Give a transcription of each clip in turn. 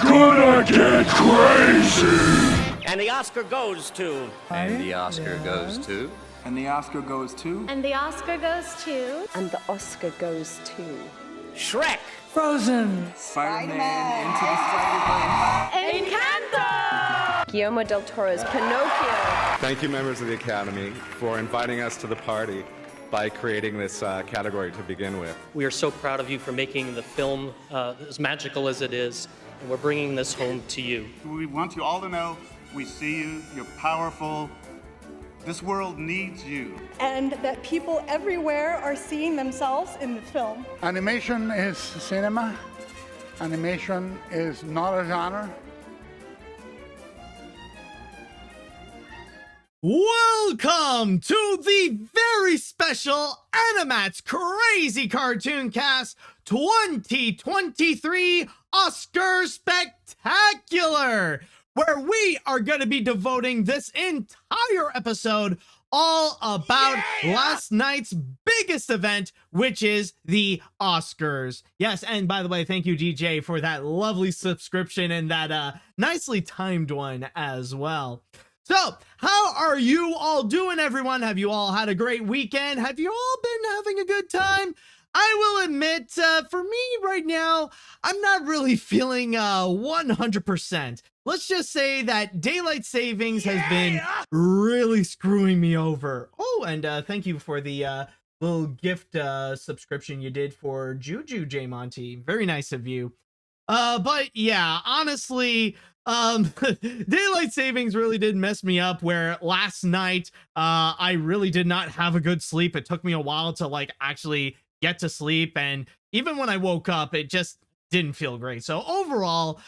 gonna get crazy. And the Oscar goes to... And the Oscar goes to... And the Oscar goes to... And the Oscar goes to... And the Oscar goes to... Shrek. Frozen. Spider-Man Into the Spider-Verse. Encanto. Guillermo del Toro's Pinocchio. Thank you, members of the Academy, for inviting us to the party by creating this category to begin with. We are so proud of you for making the film as magical as it is, and we're bringing this home to you. We want you all to know we see you, you're powerful. This world needs you. And that people everywhere are seeing themselves in the film. Animation is cinema. Animation is not a genre. Welcome to the very special AniMat's Crazy Cartoon Cast 2023 Oscar Spectacular, where we are going to be devoting this entire episode all about last night's biggest event, which is the Oscars. Yes, and by the way, thank you, DJ, for that lovely subscription and that nicely timed one as well. So, how are you all doing, everyone? Have you all had a great weekend? Have you all been having a good time? I will admit, for me right now, I'm not really feeling 100%. Let's just say that daylight savings has been really screwing me over. Oh, and thank you for the little gift subscription you did for Juju J Monty. Very nice of you. But yeah, honestly, daylight savings really did mess me up, where last night I really did not have a good sleep. It took me a while to like actually get to sleep, and even when I woke up, it just didn't feel great. So overall,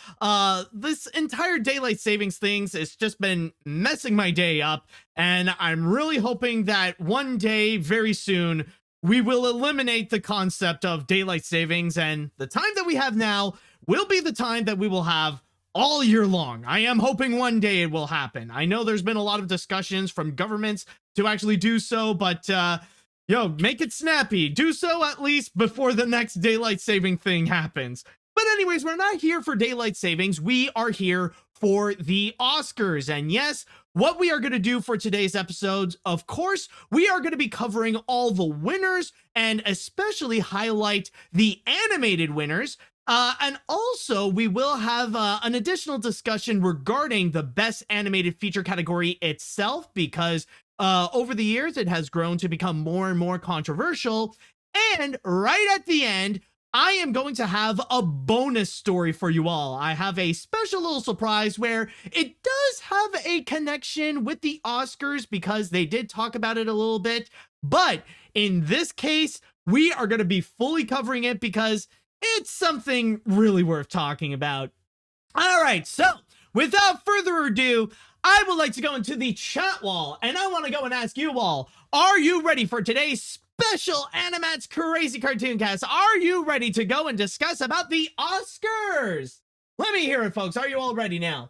this entire daylight savings things, it's just been messing my day up, and I'm really hoping that one day very soon we will eliminate the concept of daylight savings, and the time that we have now will be the time that we will have all year long. I am hoping one day it will happen. I know there's been a lot of discussions from governments to actually do so, but make it snappy. Do so at least before the next daylight saving thing happens. But anyways, we're not here for daylight savings. We are here for the Oscars. And yes, what we are going to do for today's episodes, of course, we are going to be covering all the winners and especially highlight the animated winners. And also, we will have an additional discussion regarding the best animated feature category itself, because over the years, it has grown to become more and more controversial. And right at the end, I am going to have a bonus story for you all. I have a special little surprise where it does have a connection with the Oscars, because they did talk about it a little bit. But in this case, we are going to be fully covering it because it's something really worth talking about. All right, so without further ado, I would like to go into the chat wall, and I want to go and ask you all, are you ready for today's special AniMat's Crazy Cartoon Cast? Are you ready to go and discuss about the Oscars? Let me hear it, folks. Are you all ready now?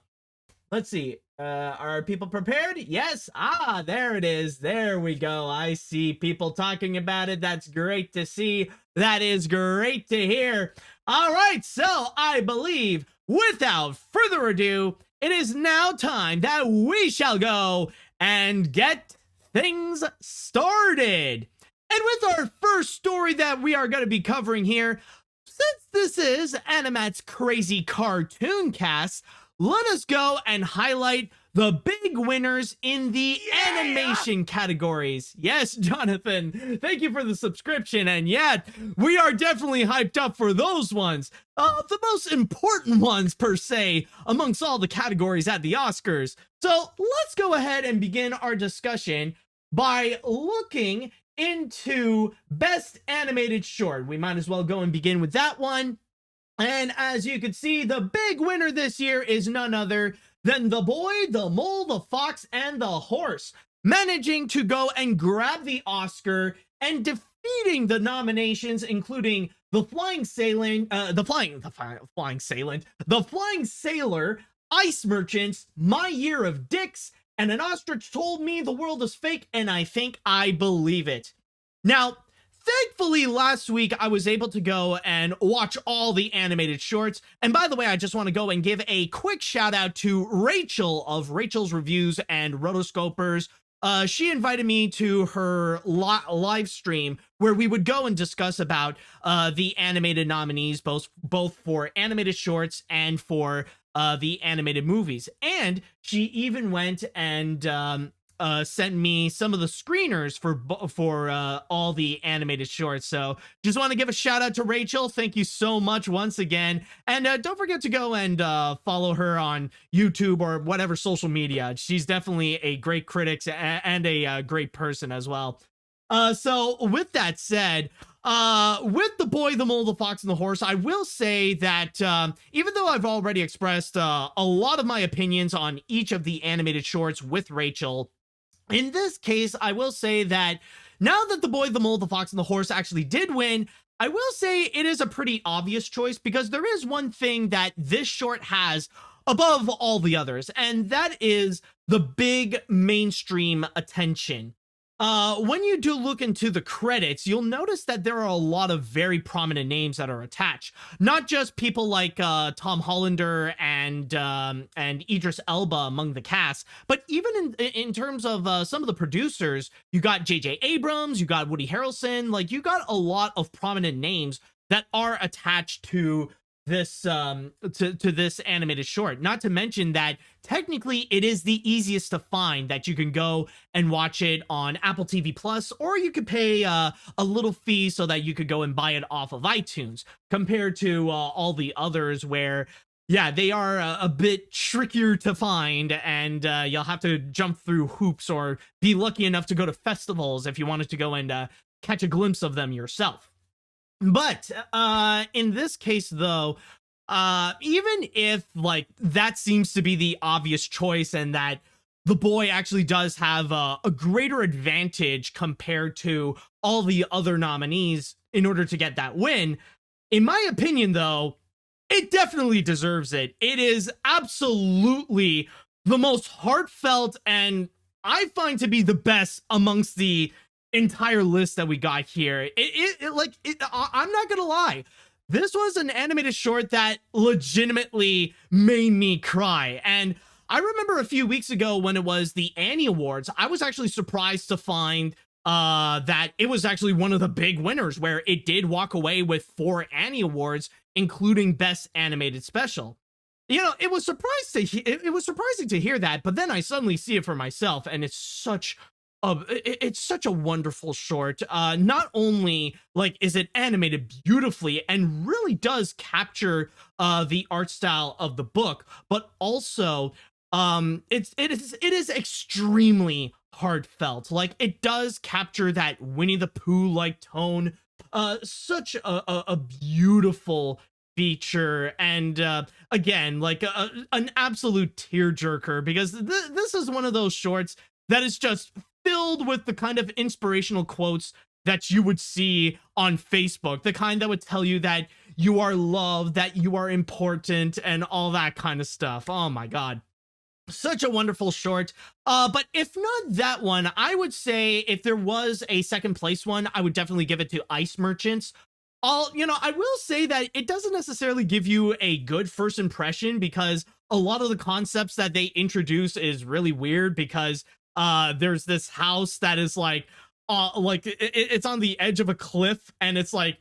Let's see. Are people prepared? Yes. Ah, there it is. There we go. I see people talking about it. That's great to see. That is great to hear. All right, so I believe without further ado, it is now time that we shall go and get things started. And with our first story that we are going to be covering here, since this is AniMat's Crazy Cartoon Cast, let us go and highlight the big winners in the animation categories. Yes, Jonathan, thank you for the subscription. And yeah, we are definitely hyped up for those ones. The most important ones, per se, amongst all the categories at the Oscars. So let's go ahead and begin our discussion by looking into Best Animated Short. We might as well go and begin with that one. And as you can see, the big winner this year is none other than The Boy, the Mole, the Fox, and the Horse, managing to go and grab the Oscar and defeating the nominations, including The Flying Sailor, Ice Merchants, My Year of Dicks, and An Ostrich Told Me the World is Fake, and I Think I Believe It. Now, thankfully, last week I was able to go and watch all the animated shorts. And by the way, I just want to go and give a quick shout out to Rachel of Rachel's Reviews and Rotoscopers. She invited me to her live stream where we would go and discuss about the animated nominees, both for animated shorts and for the animated movies. And she even went and sent me some of the screeners for all the animated shorts. So just want to give a shout out to Rachel. Thank you so much once again. And don't forget to go and follow her on YouTube or whatever social media. She's definitely a great critic and a great person as well. So with that said, with The Boy, the Mole, the Fox, and the Horse, I will say that even though I've already expressed a lot of my opinions on each of the animated shorts with Rachel, in this case, I will say that now that The Boy, the Mole, the Fox, and the Horse actually did win, I will say it is a pretty obvious choice because there is one thing that this short has above all the others, and that is the big mainstream attention. When you do look into the credits, you'll notice that there are a lot of very prominent names that are attached. Not just people like Tom Hollander and Idris Elba among the cast, but even in terms of some of the producers, you got J.J. Abrams, you got Woody Harrelson, like you got a lot of prominent names that are attached to this to this animated short. Not to mention that technically it is the easiest to find, that you can go and watch it on Apple TV Plus, or you could pay a little fee so that you could go and buy it off of iTunes, compared to all the others where, yeah, they are a bit trickier to find, and you'll have to jump through hoops or be lucky enough to go to festivals if you wanted to go and catch a glimpse of them yourself. But in this case, though, even if like that seems to be the obvious choice and that The Boy actually does have a greater advantage compared to all the other nominees in order to get that win, in my opinion, though, it definitely deserves it. It is absolutely the most heartfelt and I find to be the best amongst the entire list that we got here. I'm not gonna lie, this was an animated short that legitimately made me cry. And I remember a few weeks ago when it was the Annie Awards, I was actually surprised to find that it was actually one of the big winners, where it did walk away with 4 Annie Awards, including Best Animated Special. You know, it was surprising to hear that, but then I suddenly see it for myself, and it's such a wonderful short. Not only like is it animated beautifully and really does capture the art style of the book, but also it is extremely heartfelt. Like, it does capture that Winnie the Pooh like tone. Such a beautiful feature, and again, like an absolute tearjerker, because this is one of those shorts that is just filled with the kind of inspirational quotes that you would see on Facebook, the kind that would tell you that you are loved, that you are important, and all that kind of stuff. Oh my god, such a wonderful short. But if not that one, I would say if there was a second place one, I would definitely give it to Ice Merchants. I will say that it doesn't necessarily give you a good first impression, because a lot of the concepts that they introduce is really weird, because there's this house that is like it's on the edge of a cliff, and it's like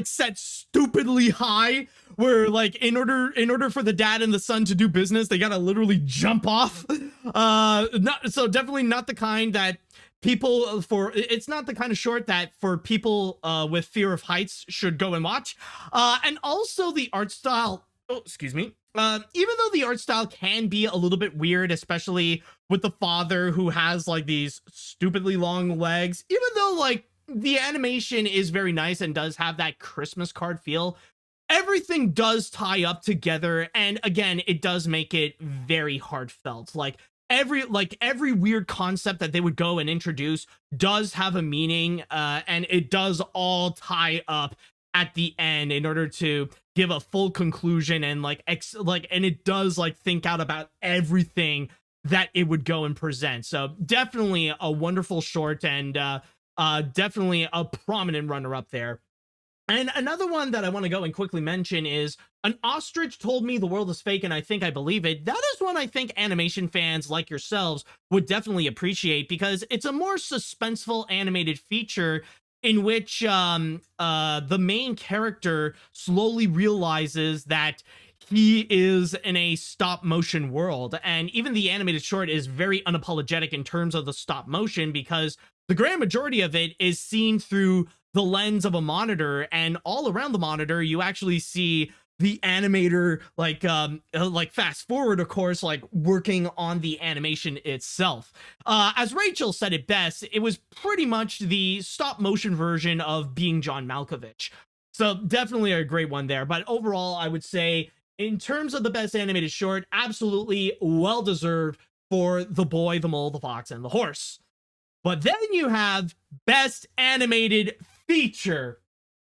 set stupidly high, where like in order for the dad and the son to do business, they gotta literally jump off. Definitely not the kind that it's not the kind of short that for people with fear of heights should go and watch. And also the art style, even though the art style can be a little bit weird, especially with the father who has like these stupidly long legs, even though like the animation is very nice and does have that Christmas card feel, everything does tie up together. And again, it does make it very heartfelt. Like every weird concept that they would go and introduce does have a meaning, and it does all tie up at the end in order to give a full conclusion, and and it does like think out about everything that it would go and present. So definitely a wonderful short, and definitely a prominent runner-up there. And another one that I want to go and quickly mention is An Ostrich Told Me the World is Fake, and I Think I Believe It. That is one I think animation fans like yourselves would definitely appreciate, because it's a more suspenseful animated feature in which the main character slowly realizes that he is in a stop motion world. And even the animated short is very unapologetic in terms of the stop motion, because the grand majority of it is seen through the lens of a monitor, and all around the monitor you actually see the animator like fast forward, of course, like working on the animation itself. As Rachel said it best, it was pretty much the stop motion version of Being John Malkovich. So definitely a great one there. But overall, I would say in terms of the best animated short, absolutely well deserved for The Boy, the Mole, the Fox, and the Horse. But then you have Best Animated Feature.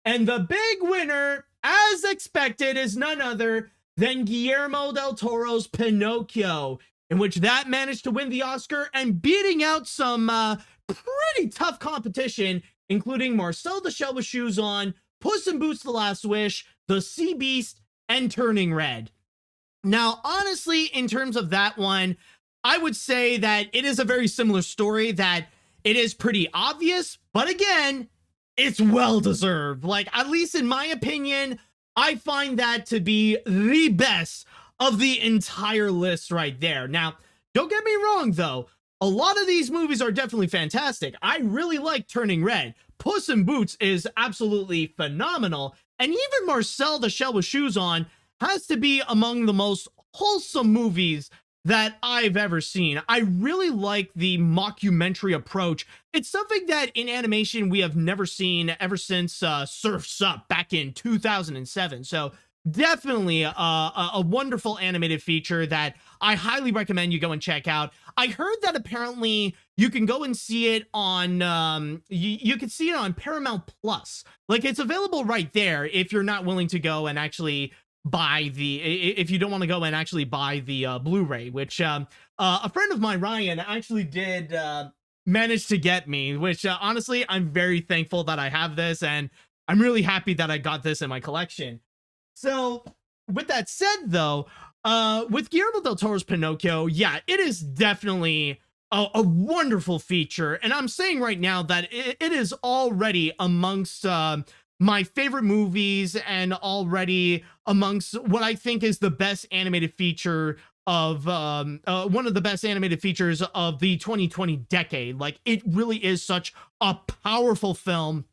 And the big winner, as expected, is none other than Guillermo del Toro's Pinocchio, in which that managed to win the Oscar and beating out some pretty tough competition, including Marcel the Shell with Shoes On, Puss in Boots the Last Wish, The Sea Beast, and Turning Red. Now, honestly, in terms of that one, I would say that it is a very similar story, that it is pretty obvious, but again, it's well-deserved. Like, at least in my opinion, I find that to be the best of the entire list right there. Now, don't get me wrong, though. A lot of these movies are definitely fantastic. I really like Turning Red. Puss in Boots is absolutely phenomenal. And even Marcel the Shell with Shoes On has to be among the most wholesome movies that I've ever seen. I really like the mockumentary approach. It's something that in animation we have never seen ever since Surf's Up back in 2007. So definitely a wonderful animated feature that I highly recommend you go and check out. I heard that apparently you can go and see it on you can see it on Paramount Plus. Like, it's available right there if you're not willing to go and actually buy if you don't want to go and actually buy the Blu-ray, which a friend of mine, Ryan, actually did manage to get me, which honestly, I'm very thankful that I have this, and I'm really happy that I got this in my collection. So with that said, though, with Guillermo del Toro's Pinocchio, yeah, it is definitely a wonderful feature, and I'm saying right now that it is already amongst my favorite movies, and already amongst what I think is the best animated feature of one of the best animated features of the 2020 decade. Like, it really is such a powerful film.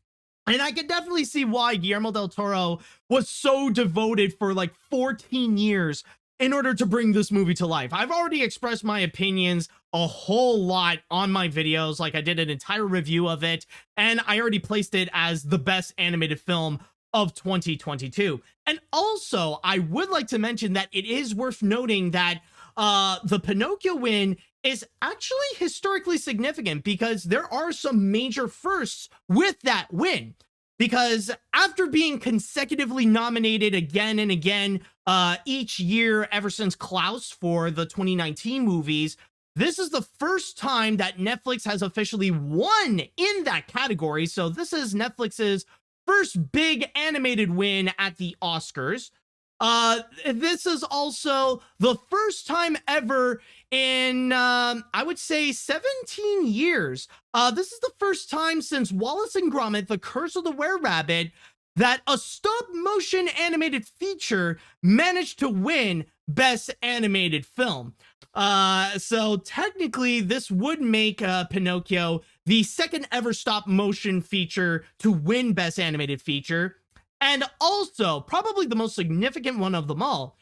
And I can definitely see why Guillermo del Toro was so devoted for like 14 years in order to bring this movie to life. I've already expressed my opinions a whole lot on my videos. Like, I did an entire review of it, and I already placed it as the best animated film of 2022. And also, I would like to mention that it is worth noting that the Pinocchio win is actually historically significant, because there are some major firsts with that win. Because after being consecutively nominated again and again each year ever since Klaus for the 2019 movies, this is the first time that Netflix has officially won in that category. So this is Netflix's first big animated win at the Oscars. This is also the first time ever in, I would say 17 years. This is the first time since Wallace and Gromit, The Curse of the Were-Rabbit, that a stop-motion animated feature managed to win Best Animated Film. So technically, this would make Pinocchio the second ever stop-motion feature to win Best Animated Feature. And also, probably the most significant one of them all,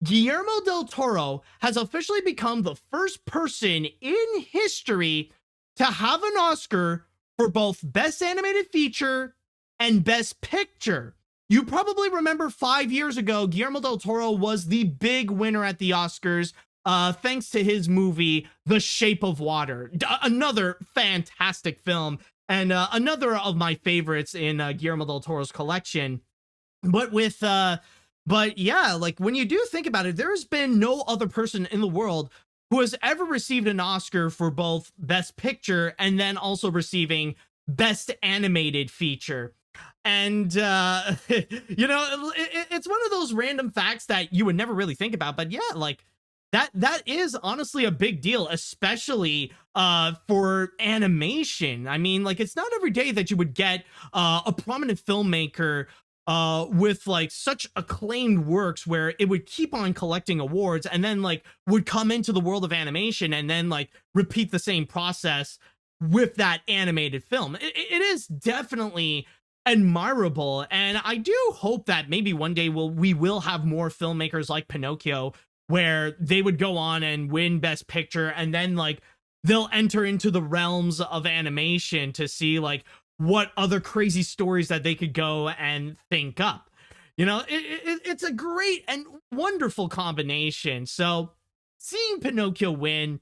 Guillermo del Toro has officially become the first person in history to have an Oscar for both Best Animated Feature and Best Picture. You probably remember 5 years ago, Guillermo del Toro was the big winner at the Oscars, thanks to his movie, The Shape of Water. Another fantastic film, and another of my favorites in Guillermo del Toro's collection. But yeah, like, when you do think about it, there's been no other person in the world who has ever received an Oscar for both Best Picture and then also receiving Best Animated Feature. And, you know, it's one of those random facts that you would never really think about. But yeah, like, that is honestly a big deal, especially for animation. I mean, like, it's not every day that you would get a prominent filmmaker with like such acclaimed works where it would keep on collecting awards and then like would come into the world of animation and then like repeat the same process with that animated film. It is definitely admirable, and I do hope that maybe one day we will have more filmmakers like Pinocchio where they would go on and win Best Picture, and then like they'll enter into the realms of animation to see like what other crazy stories that they could go and think up. You know, it's a great and wonderful combination. So seeing Pinocchio win,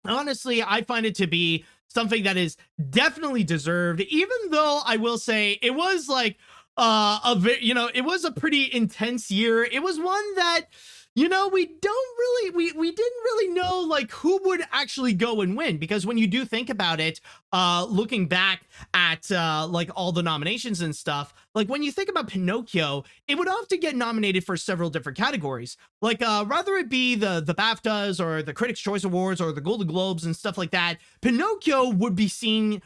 honestly, I find it to be something that is definitely deserved, even though I will say it was like it was a pretty intense year. It was one that, you know, we didn't really know like who would actually go and win, because when you do think about it, looking back at like all the nominations and stuff, like when you think about Pinocchio, it would often get nominated for several different categories, like rather it be the BAFTAs or the Critics' Choice Awards or the Golden Globes and stuff like that. Pinocchio would be seen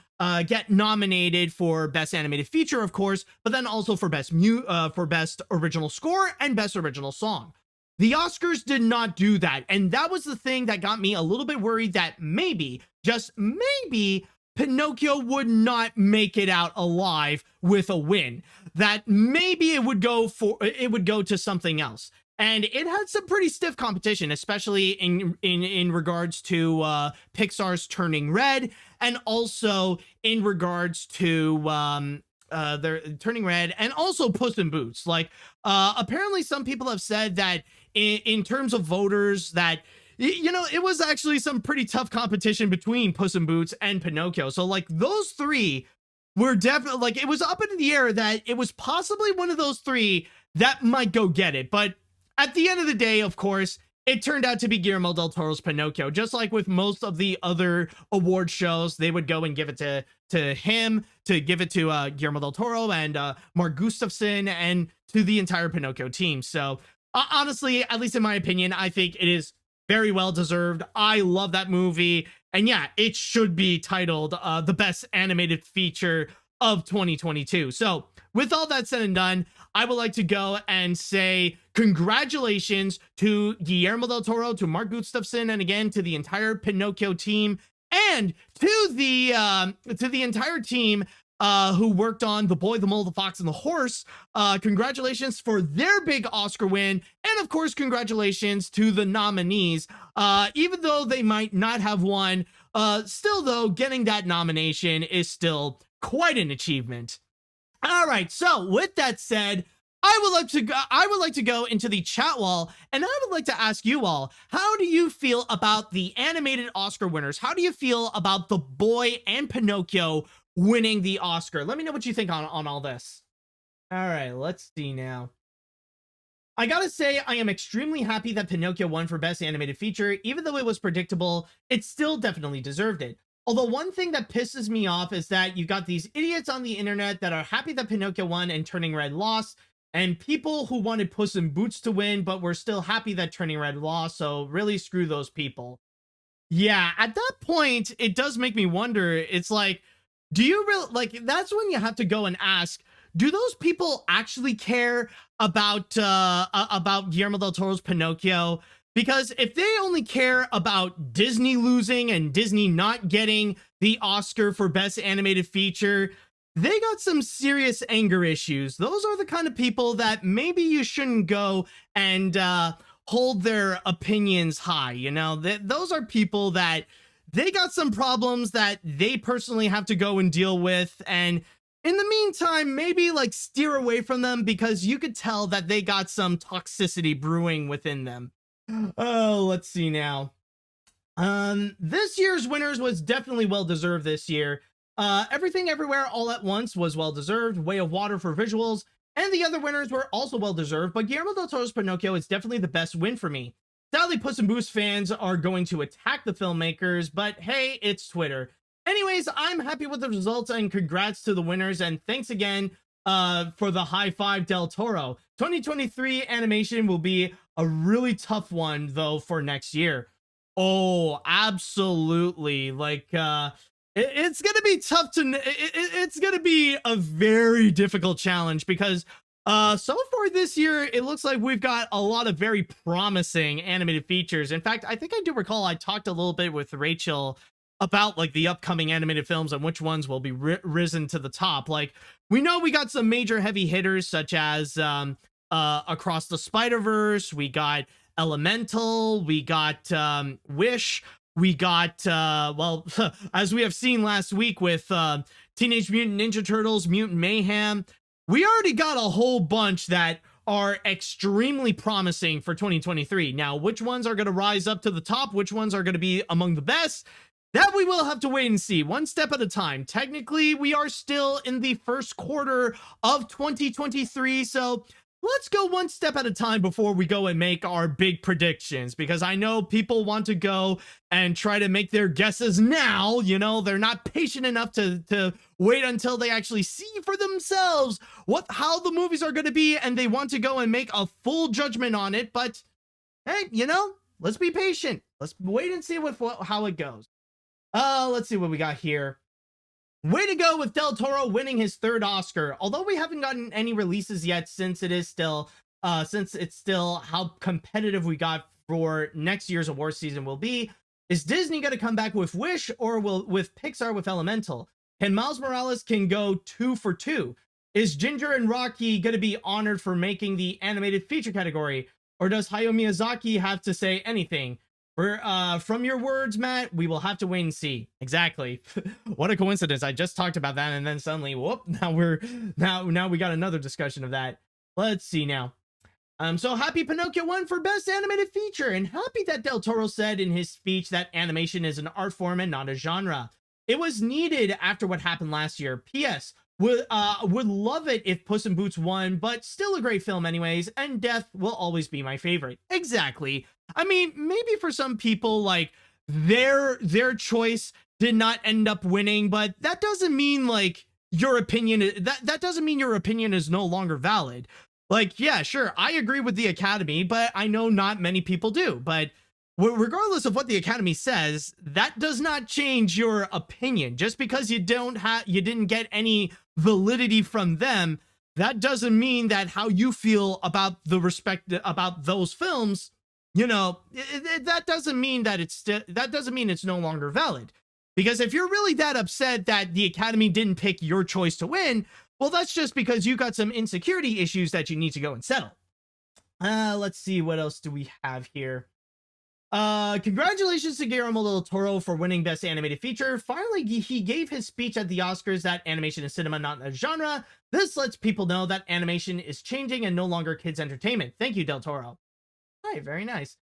get nominated for Best Animated Feature, of course, but then also for Best Original Score and Best Original Song. The Oscars did not do that, and that was the thing that got me a little bit worried that maybe, just maybe, Pinocchio would not make it out alive with a win. That maybe it would go to something else. And it had some pretty stiff competition, especially in regards to Pixar's Turning Red, and also in regards to their Turning Red, and also Puss in Boots. Like, apparently some people have said that in terms of voters that, you know, it was actually some pretty tough competition between Puss in Boots and Pinocchio. So like those three were definitely, like, it was up in the air that it was possibly one of those three that might go get it. But at the end of the day, of course, it turned out to be Guillermo del Toro's Pinocchio. Just like with most of the other award shows, they would go and give it to him, to give it to Guillermo del Toro and Mark Gustafson, and to the entire Pinocchio team. So honestly, at least in my opinion, I think it is very well deserved. I love that movie, and yeah, it should be titled the Best Animated Feature of 2022. So with all that said and done, I would like to go and say congratulations to Guillermo del Toro, to Mark Gustafson, and again to the entire Pinocchio team, and to the entire team who worked on The Boy, the Mole, the Fox, and the Horse. Congratulations for their big Oscar win, and of course, congratulations to the nominees. Even though they might not have won, still though, getting that nomination is still quite an achievement. All right, so with that said, I would like to go into the chat wall, and I would like to ask you all, how do you feel about the animated Oscar winners? How do you feel about The Boy and Pinocchio winning the Oscar? Let me know what you think on all this. All right, let's see now. I gotta say, I am extremely happy that Pinocchio won for Best Animated Feature. Even though it was predictable, it still definitely deserved it. Although one thing that pisses me off is that you got these idiots on the internet that are happy that Pinocchio won and Turning Red lost, and people who wanted Puss in Boots to win but were still happy that Turning Red lost, so really screw those people. Yeah, at that point, it does make me wonder. It's like, do you really, like, that's when you have to go and ask, do those people actually care about Guillermo del Toro's Pinocchio? Because if they only care about Disney losing and Disney not getting the Oscar for Best Animated Feature, they got some serious anger issues. Those are the kind of people that maybe you shouldn't go and hold their opinions high. You know, those are people that they got some problems that they personally have to go and deal with. And in the meantime, maybe like steer away from them, because you could tell that they got some toxicity brewing within them. Oh, let's see now. This year's winners was definitely well deserved this year. Everything Everywhere All at Once was well deserved. Way of Water for visuals, and the other winners were also well deserved, but Guillermo del Toro's Pinocchio is definitely the best win for me. Sadly, Puss in Boots fans are going to attack the filmmakers, but hey, it's Twitter. Anyways, I'm happy with the results and congrats to the winners. And thanks again for the high five, Del Toro. 2023 animation will be a really tough one, though, for next year. Oh, absolutely. Like, it's going to be tough to... It's going to be a very difficult challenge because so far this year, it looks like we've got a lot of very promising animated features. In fact, I think I do recall I talked a little bit with Rachel about like the upcoming animated films and which ones will be risen to the top. Like, we know we got some major heavy hitters such as Across the Spider-Verse, we got Elemental, we got Wish, we got well, as we have seen last week with Teenage Mutant Ninja Turtles, Mutant Mayhem, we already got a whole bunch that are extremely promising for 2023. Now, which ones are going to rise up to the top, which ones are going to be among the best, that we will have to wait and see, one step at a time. Technically, we are still in the first quarter of 2023, so let's go one step at a time before we go and make our big predictions, because I know people want to go and try to make their guesses now. You know, they're not patient enough to wait until they actually see for themselves how the movies are going to be, and they want to go and make a full judgment on it. But hey, you know, let's be patient. Let's wait and see how it goes. Let's see what we got here. Way to go with Del Toro winning his third Oscar. Although we haven't gotten any releases yet, since it's still how competitive we got for next year's award season will be. Is Disney going to come back with Wish, or with Pixar with Elemental? Can Miles Morales go 2 for 2? Is Ginger and Rocky going to be honored for making the animated feature category, or does Hayao Miyazaki have to say anything? From your words, Matt, we will have to wait and see. Exactly. What a coincidence. I just talked about that, and then suddenly, whoop, now we got another discussion of that. Let's see now. I'm so happy Pinocchio won for Best Animated Feature, and happy that Del Toro said in his speech that animation is an art form and not a genre. It was needed after what happened last year. P.S. Would love it if Puss in Boots won, but still a great film anyways, and Death will always be my favorite. Exactly. I mean, maybe for some people, like, their choice did not end up winning, but that doesn't mean, like, your opinion, that doesn't mean your opinion is no longer valid. Like, yeah, sure, I agree with the Academy, but I know not many people do. But regardless of what the Academy says, that does not change your opinion. Just because you didn't get any validity from them, that doesn't mean that how you feel about about those films, you know, that doesn't mean that it's no longer valid. Because if you're really that upset that the Academy didn't pick your choice to win, well, that's just because you got some insecurity issues that you need to go and settle. Let's see, what else do we have here? Congratulations to Guillermo del Toro for winning Best Animated Feature. Finally, he gave his speech at the Oscars that animation is cinema, not a genre. This lets people know that animation is changing and no longer kids' entertainment. Thank you, Del Toro. All right, very nice.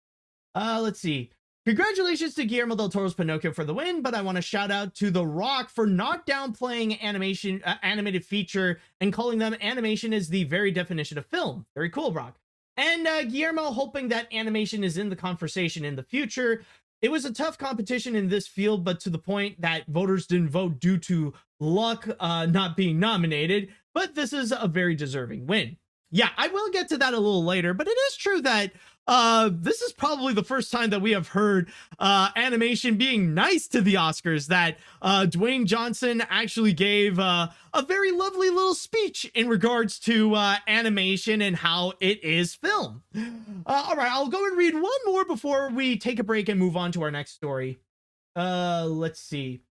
Let's see. Congratulations to Guillermo del Toro's Pinocchio for the win, but I want to shout out to The Rock for not downplaying animated feature and calling them animation is the very definition of film. Very cool, Rock. And Guillermo hoping that animation is in the conversation in the future. It was a tough competition in this field, but to the point that voters didn't vote due to luck not being nominated, but this is a very deserving win. Yeah, I will get to that a little later, but it is true that this is probably the first time that we have heard animation being nice to the Oscars, that Dwayne Johnson actually gave a very lovely little speech in regards to animation and how it is film. All right, I'll go and read one more before we take a break and move on to our next story. Let's see.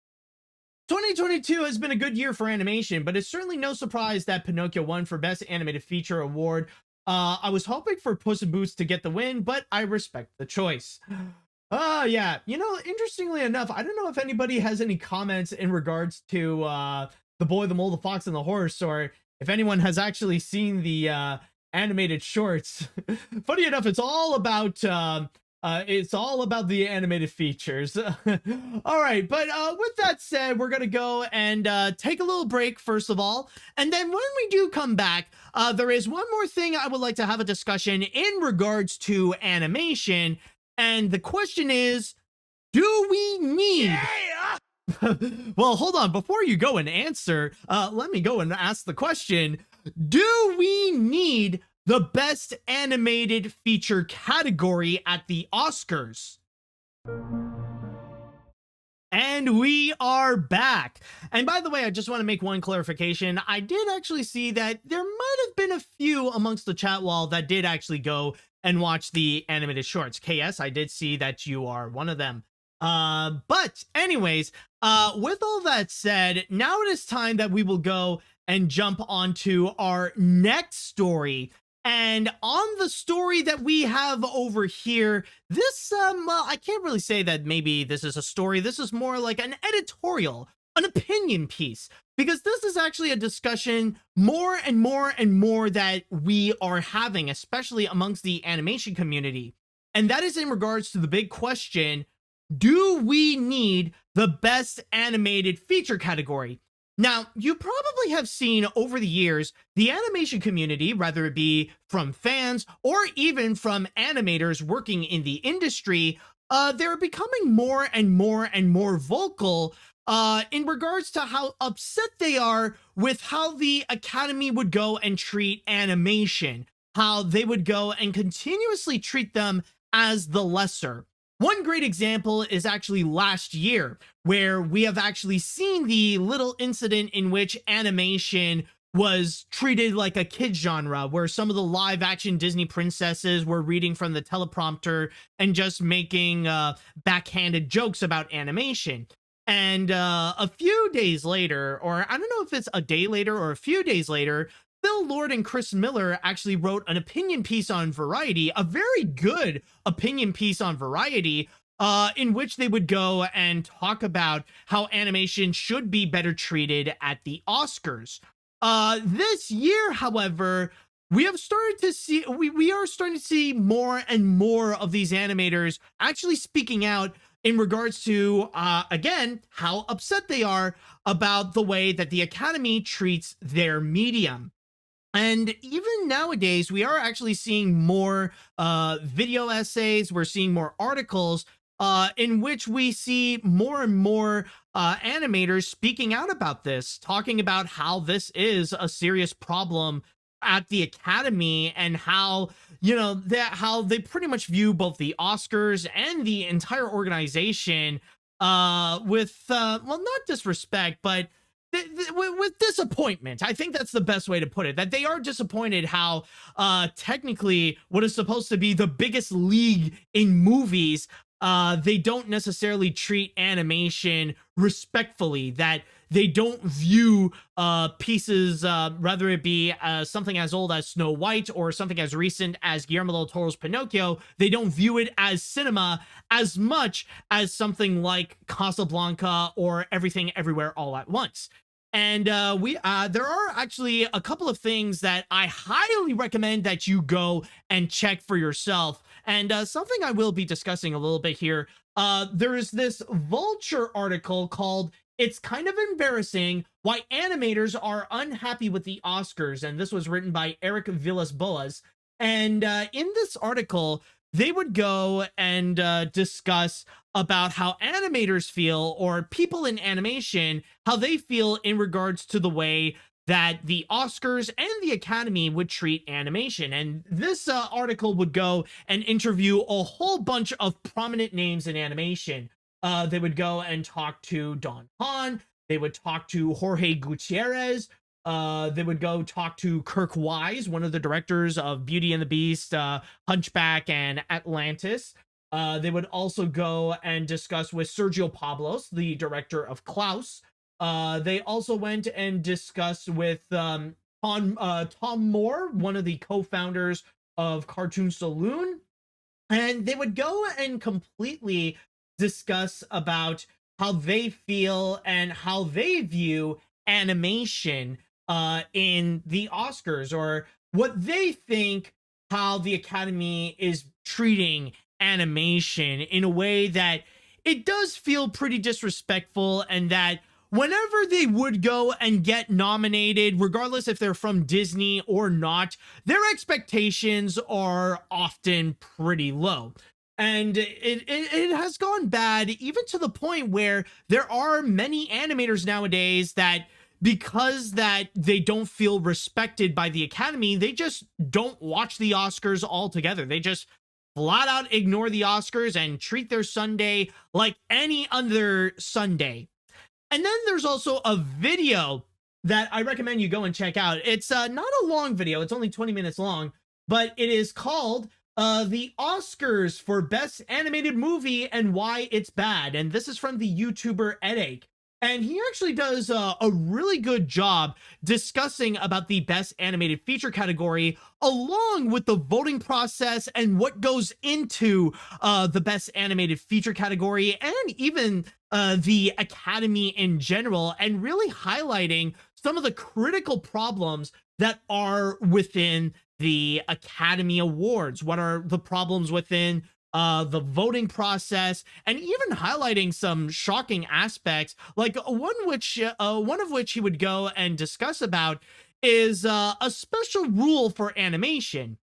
2022 has been a good year for animation, but it's certainly no surprise that Pinocchio won for Best Animated Feature award. I was hoping for Puss in Boots to get the win, but I respect the choice. Yeah, you know, interestingly enough, I don't know if anybody has any comments in regards to The Boy, the Mole, the Fox, and the Horse, or if anyone has actually seen the animated shorts. Funny enough, it's all about the animated features. All right, but with that said, we're gonna go and take a little break first of all, and then when we do come back, there is one more thing I would like to have a discussion in regards to animation, and the question is, do we need Well, hold on. Before you go and answer, let me go and ask the question. Do we need the best animated feature category at the Oscars? And we are back. And by the way, I just want to make one clarification. I did actually see that there might have been a few amongst the chat wall that did actually go and watch the animated shorts. KS, I did see that you are one of them. But anyways, with all that said, now it is time that we will go and jump onto our next story. And on the story that we have over here, this, well, I can't really say that maybe this is a story. This is more like an editorial, an opinion piece, because this is actually a discussion more and more and more that we are having, especially amongst the animation community. And that is in regards to the big question, do we need the best animated feature category? Now, you probably have seen over the years, the animation community, whether it be from fans or even from animators working in the industry, they're becoming more and more and more vocal in regards to how upset they are with how the Academy would go and treat animation, how they would go and continuously treat them as the lesser. One great example is actually last year, where we have actually seen the little incident in which animation was treated like a kid genre, where some of the live action Disney princesses were reading from the teleprompter and just making backhanded jokes about animation. And a few days later, or I don't know if it's a day later or a few days later, Phil Lord and Chris Miller actually wrote an opinion piece on Variety, a very good opinion piece on Variety, in which they would go and talk about how animation should be better treated at the Oscars. This year, however, we have started to see, we are starting to see more and more of these animators actually speaking out in regards to, again, how upset they are about the way that the Academy treats their medium. And even nowadays, we are actually seeing more video essays. We're seeing more articles in which we see more and more animators speaking out about this, talking about how this is a serious problem at the Academy and how, you know, that how they pretty much view both the Oscars and the entire organization with, well, not disrespect, but with disappointment. I think that's the best way to put it, that they are disappointed how technically what is supposed to be the biggest league in movies, they don't necessarily treat animation respectfully, that they don't view pieces, whether it be something as old as Snow White or something as recent as Guillermo del Toro's Pinocchio, they don't view it as cinema as much as something like Casablanca or Everything Everywhere All at Once. And there are actually a couple of things that I highly recommend that you go and check for yourself. And something I will be discussing a little bit here. There is this Vulture article called "It's Kind of Embarrassing Why Animators Are Unhappy with the Oscars." And this was written by Eric Villas-Boas. And in this article, they would go and discuss about how animators feel, or people in animation, how they feel in regards to the way that the Oscars and the Academy would treat animation. And this article would go and interview a whole bunch of prominent names in animation. They would go and talk to Don Hahn. They would talk to Jorge Gutierrez. They would go talk to Kirk Wise, one of the directors of Beauty and the Beast, Hunchback, and Atlantis. They would also go and discuss with Sergio Pablos, the director of Klaus. They also went and discussed with Tom Moore, one of the co-founders of Cartoon Saloon. And they would go and completely discuss about how they feel and how they view animation in the Oscars, or what they think how the Academy is treating animation in a way that it does feel pretty disrespectful, and that whenever they would go and get nominated, regardless if they're from Disney or not, their expectations are often pretty low. And it has gone bad, even to the point where there are many animators nowadays that, because that they don't feel respected by the Academy, they just don't watch the Oscars altogether. They just flat out ignore the Oscars and treat their Sunday like any other Sunday. And then there's also a video that I recommend you go and check out. It's not a long video. It's only 20 minutes long, but it is called the Oscars for Best Animated Movie and Why It's Bad. And this is from the YouTuber Edache. And he actually does a really good job discussing about the Best Animated Feature category, along with the voting process and what goes into the Best Animated Feature category, and even the Academy in general, and really highlighting some of the critical problems that are within the Academy Awards. What are the problems within the voting process, and even highlighting some shocking aspects, like one of which he would go and discuss about is a special rule for animation.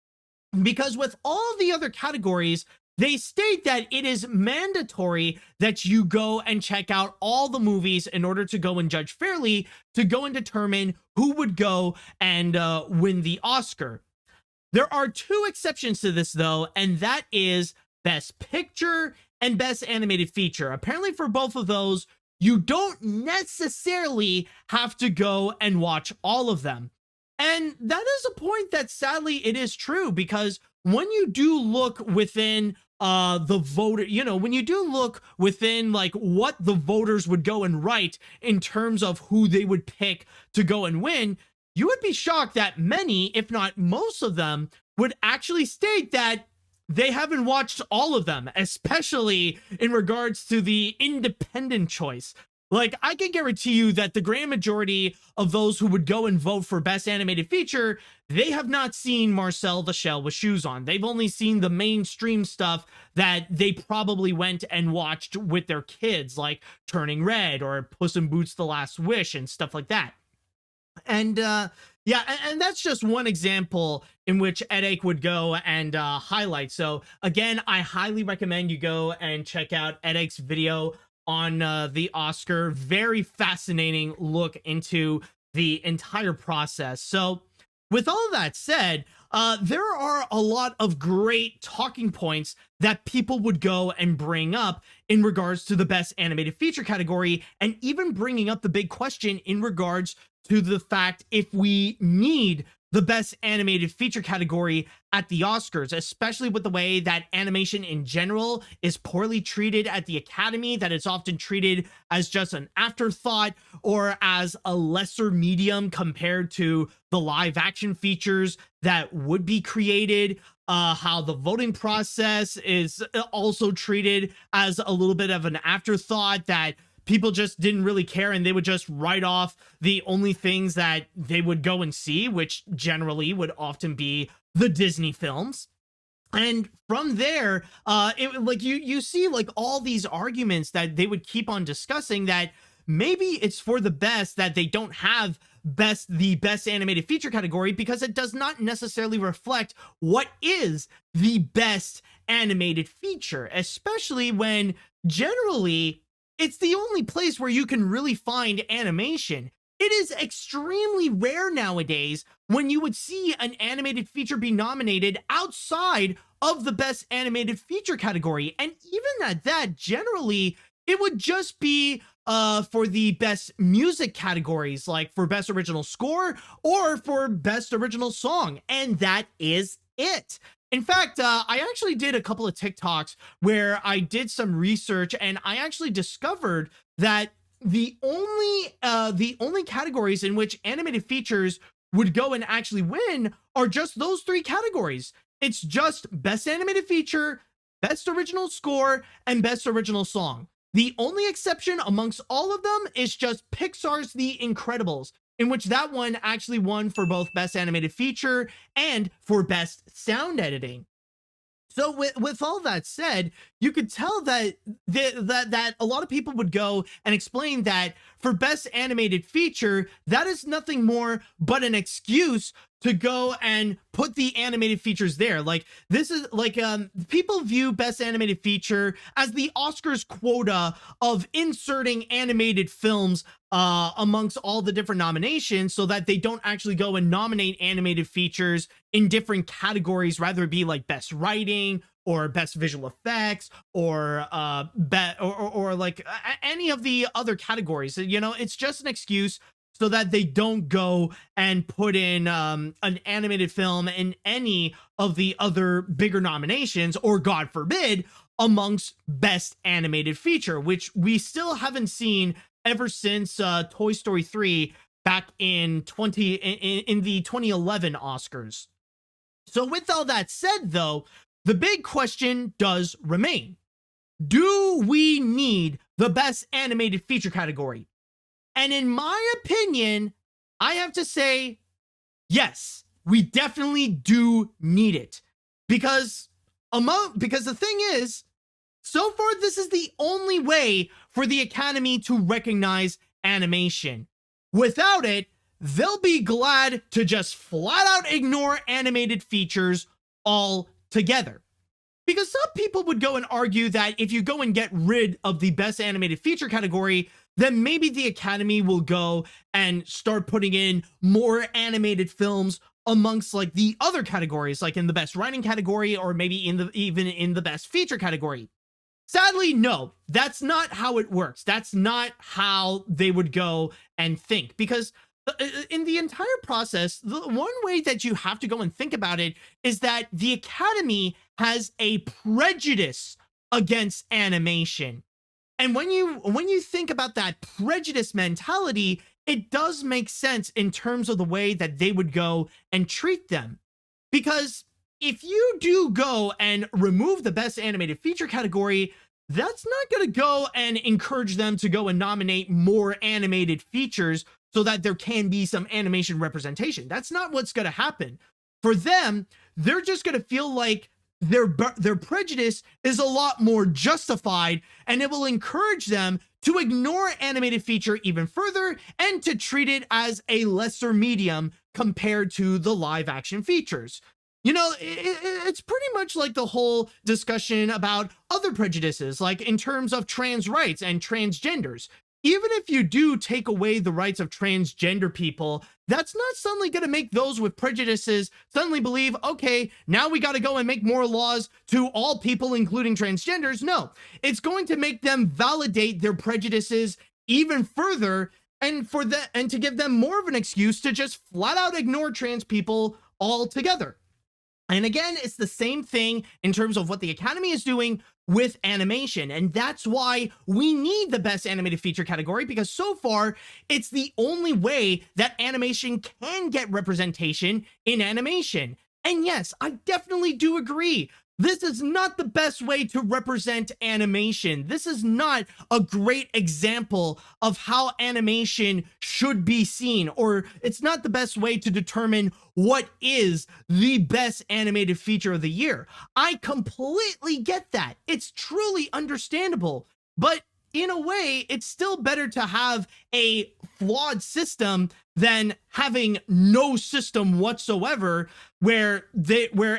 Because with all the other categories, they state that it is mandatory that you go and check out all the movies in order to go and judge fairly, to go and determine who would go and win the Oscar. There are two exceptions to this, though, and that is Best Picture and Best Animated Feature. Apparently for both of those, you don't necessarily have to go and watch all of them. And that is a point that sadly it is true, because when you do look within the voter, when you do look within like what the voters would go and write in terms of who they would pick to go and win, you would be shocked that many, if not most of them, would actually state that they haven't watched all of them, especially in regards to the independent choice. Like, I can guarantee you that the grand majority of those who would go and vote for Best Animated Feature, they have not seen Marcel the Shell with Shoes On. They've only seen the mainstream stuff that they probably went and watched with their kids, like Turning Red or Puss in Boots: The Last Wish and stuff like that. And yeah, and that's just one example in which Edache would go and highlight. So again, I highly recommend you go and check out Edache's video on the Oscar. Very fascinating look into the entire process. So with all that said, there are a lot of great talking points that people would go and bring up in regards to the Best Animated Feature category, and even bringing up the big question in regards to the fact if we need the Best Animated Feature category at the Oscars, especially with the way that animation in general is poorly treated at the Academy, that it's often treated as just an afterthought or as a lesser medium compared to the live action features that would be created. How the voting process is also treated as a little bit of an afterthought, that people just didn't really care and they would just write off the only things that they would go and see, which generally would often be the Disney films. And from there, you see like all these arguments that they would keep on discussing, that maybe it's for the best that they don't have the Best Animated Feature category, because it does not necessarily reflect what is the best animated feature, especially when generally it's the only place where you can really find animation. It is extremely rare nowadays when you would see an animated feature be nominated outside of the Best Animated Feature category. And even at that, generally, it would just be for the Best Music categories, like for Best Original Score or for Best Original Song. And that is it. In fact, I actually did a couple of TikToks where I did some research, and I actually discovered that the only categories in which animated features would go and actually win are just those three categories. It's just Best Animated Feature, Best Original Score, and Best Original Song. The only exception amongst all of them is just Pixar's The Incredibles, in which that one actually won for both Best Animated Feature and for Best Sound Editing. So with all that said, you could tell that that a lot of people would go and explain that for Best Animated Feature, that is nothing more but an excuse to go and put the animated features there. Like, this is like, people view Best Animated Feature as the Oscars quota of inserting animated films amongst all the different nominations, so that they don't actually go and nominate animated features in different categories, rather it be like best writing or best visual effects or like any of the other categories. You know, it's just an excuse so that they don't go and put in an animated film in any of the other bigger nominations, or God forbid, amongst Best Animated Feature, which we still haven't seen ever since Toy Story 3 back in the 2011 Oscars. So with all that said, though, the big question does remain. Do we need the Best Animated Feature category? And in my opinion, I have to say, yes, we definitely do need it. Because the thing is, so far, this is the only way for the Academy to recognize animation. Without it, they'll be glad to just flat out ignore animated features altogether. Because some people would go and argue that if you go and get rid of the Best Animated Feature category, then maybe the Academy will go and start putting in more animated films amongst like the other categories, like in the Best Writing category, or maybe even in the Best Feature category. Sadly, no, that's not how it works. That's not how they would go and think, because in the entire process, the one way that you have to go and think about it is that the Academy has a prejudice against animation. And when you think about that prejudice mentality, it does make sense in terms of the way that they would go and treat them. Because if you do go and remove the Best Animated Feature category, that's not going to go and encourage them to go and nominate more animated features so that there can be some animation representation. That's not what's going to happen. For them, they're just going to feel like their prejudice is a lot more justified, and it will encourage them to ignore animated feature even further and to treat it as a lesser medium compared to the live action features. You know, it's pretty much like the whole discussion about other prejudices, like in terms of trans rights and transgenders. Even if you do take away the rights of transgender people, that's not suddenly going to make those with prejudices suddenly believe, okay, now we got to go and make more laws to all people, including transgenders. No, it's going to make them validate their prejudices even further, and to give them more of an excuse to just flat out ignore trans people altogether. And again, it's the same thing in terms of what the Academy is doing with animation. And that's why we need the Best Animated Feature category, because so far, it's the only way that animation can get representation in animation. And yes, I definitely do agree. This is not the best way to represent animation. This is not a great example of how animation should be seen, or it's not the best way to determine what is the best animated feature of the year. I completely get that. It's truly understandable, but in a way, it's still better to have a flawed system than having no system whatsoever, where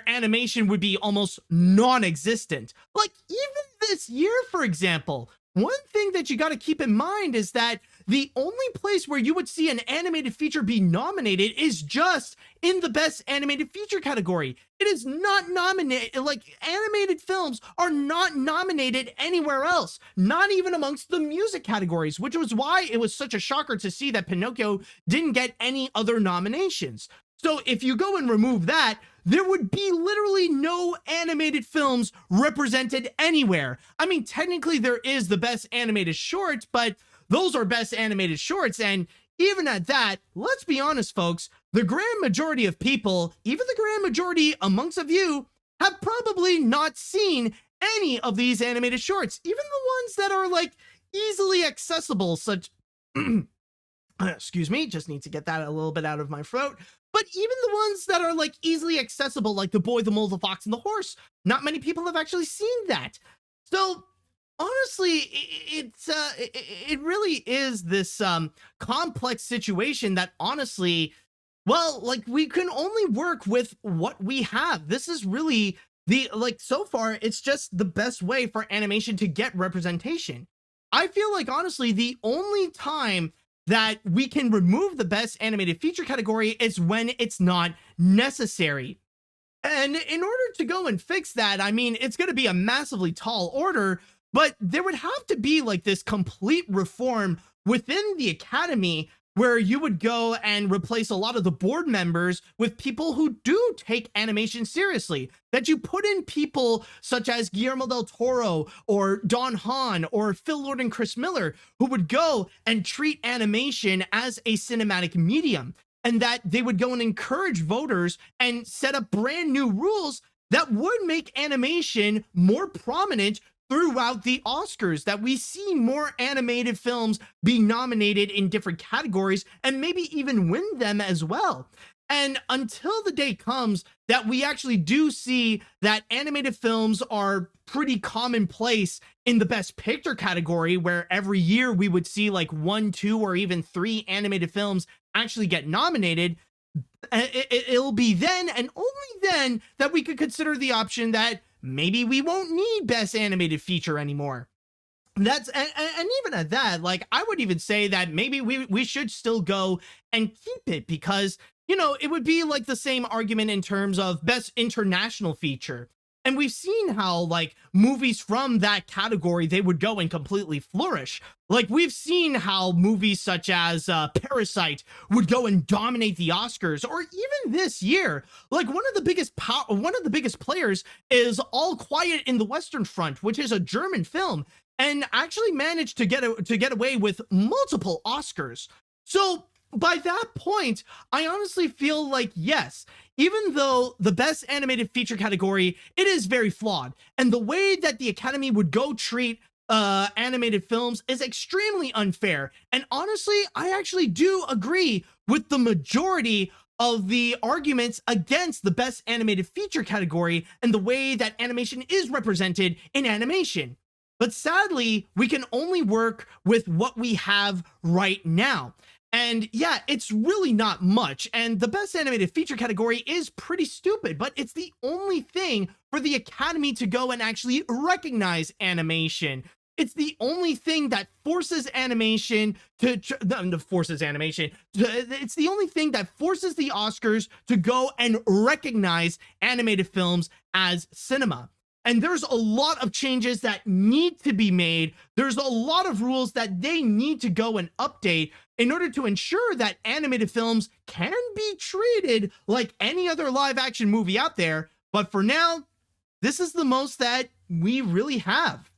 animation would be almost non-existent. Like even this year, for example, one thing that you got to keep in mind is that the only place where you would see an animated feature be nominated is just in the Best Animated Feature category. It is not nominated, like animated films are not nominated anywhere else, not even amongst the music categories, which was why it was such a shocker to see that Pinocchio didn't get any other nominations. So if you go and remove that, there would be literally no animated films represented anywhere. I mean, technically there is the Best Animated Short, but those are Best Animated Shorts, and even at that, let's be honest, folks, the grand majority of people, even the grand majority amongst of you, have probably not seen any of these animated shorts, even the ones that are like easily accessible, such excuse me, just need to get that a little bit out of my throat. But even the ones that are like easily accessible, like The Boy, the Mole, the Fox, and the Horse, not many people have actually seen that. So honestly, it really is this complex situation that honestly, well, like we can only work with what we have. This is really so far, it's just the best way for animation to get representation. I feel like honestly, the only time that we can remove the best animated feature category is when it's not necessary. And in order to go and fix that, I mean, it's going to be a massively tall order, but there would have to be like this complete reform within the Academy where you would go and replace a lot of the board members with people who do take animation seriously. That you put in people such as Guillermo del Toro or Don Hahn or Phil Lord and Chris Miller, who would go and treat animation as a cinematic medium. And that they would go and encourage voters and set up brand new rules that would make animation more prominent throughout the Oscars, that we see more animated films be nominated in different categories and maybe even win them as well. And until the day comes that we actually do see that animated films are pretty commonplace in the Best Picture category, where every year we would see like 1, 2, or even 3 animated films actually get nominated, it'll be then and only then that we could consider the option that maybe we won't need Best Animated Feature anymore. That's and even at that, like I would even say that maybe we should still go and keep it, because you know, it would be like the same argument in terms of Best International Feature. And we've seen how like movies from that category, they would go and completely flourish. Like we've seen how movies such as Parasite would go and dominate the Oscars, or even this year, like one of the biggest players is All Quiet in the Western Front, which is a German film, and actually managed to get away with multiple Oscars. So by that point, I honestly feel like, yes, even though the Best Animated Feature category, it is very flawed, and the way that the Academy would go treat animated films is extremely unfair. And honestly, I actually do agree with the majority of the arguments against the Best Animated Feature category and the way that animation is represented in animation. But sadly, we can only work with what we have right now. And yeah, it's really not much. And the Best Animated Feature category is pretty stupid, but it's the only thing for the Academy to go and actually recognize animation. It's the only thing that forces animation it's the only thing that forces the Oscars to go and recognize animated films as cinema. And there's a lot of changes that need to be made. There's a lot of rules that they need to go and update in order to ensure that animated films can be treated like any other live action movie out there. But for now, this is the most that we really have.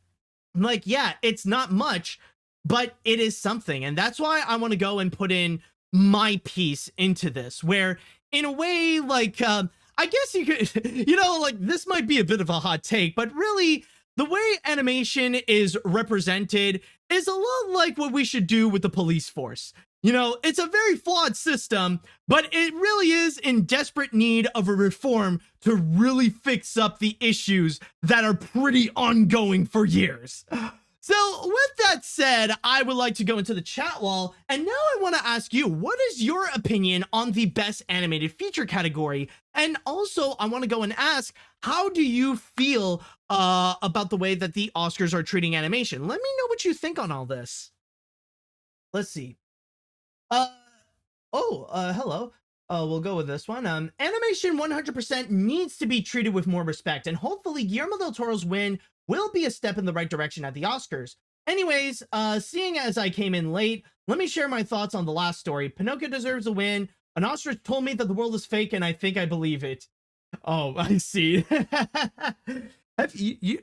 Like, yeah, it's not much, but it is something. And that's why I want to go and put in my piece into this, where in a way, like, I guess you could, you know, like this might be a bit of a hot take, but really the way animation is represented is a lot like what we should do with the police force. You know, it's a very flawed system, but it really is in desperate need of a reform to really fix up the issues that are pretty ongoing for years. So with that said, I would like to go into the chat wall, and now I want to ask you, what is your opinion on the Best Animated Feature category? And also, I want to go and ask, how do you feel about the way that the Oscars are treating animation? Let me know what you think on all this. Let's see. Hello. We'll go with this one. Animation 100% needs to be treated with more respect, and hopefully Guillermo del Toro's win will be a step in the right direction at the Oscars. Anyways, seeing as I came in late, let me share my thoughts on the last story. Pinocchio deserves a win. An ostrich told me that the world is fake, and I think I believe it. Oh, I see.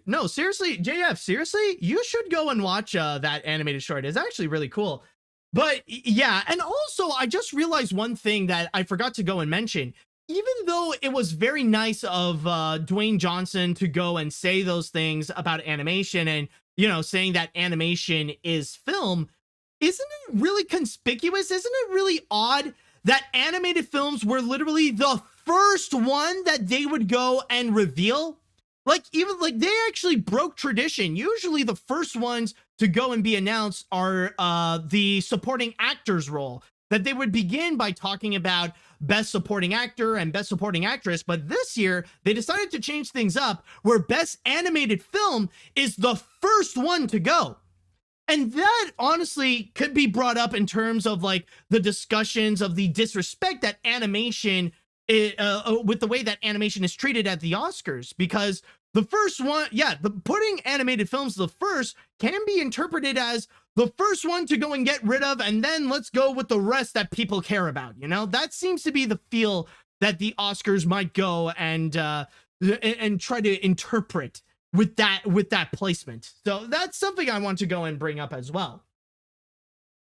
No, seriously, JF, seriously, you should go and watch that animated short. It's actually really cool. But yeah, and also I just realized one thing that I forgot to go and mention. Even though it was very nice of Dwayne Johnson to go and say those things about animation and, you know, saying that animation is film, isn't it really conspicuous? Isn't it really odd that animated films were literally the first one that they would go and reveal? like even like they actually broke tradition. Usually the first ones to go and be announced are the supporting actors role, that they would begin by talking about best supporting actor and best supporting actress. But this year they decided to change things up, where best animated film is the first one to go. And that honestly could be brought up in terms of like the discussions of the disrespect that animation with the way that animation is treated at the Oscars, because the first one, the putting animated films the first can be interpreted as the first one to go and get rid of, and then let's go with the rest that people care about. You know, that seems to be the feel that the Oscars might go and try to interpret with that placement. So that's something I want to go and bring up as well.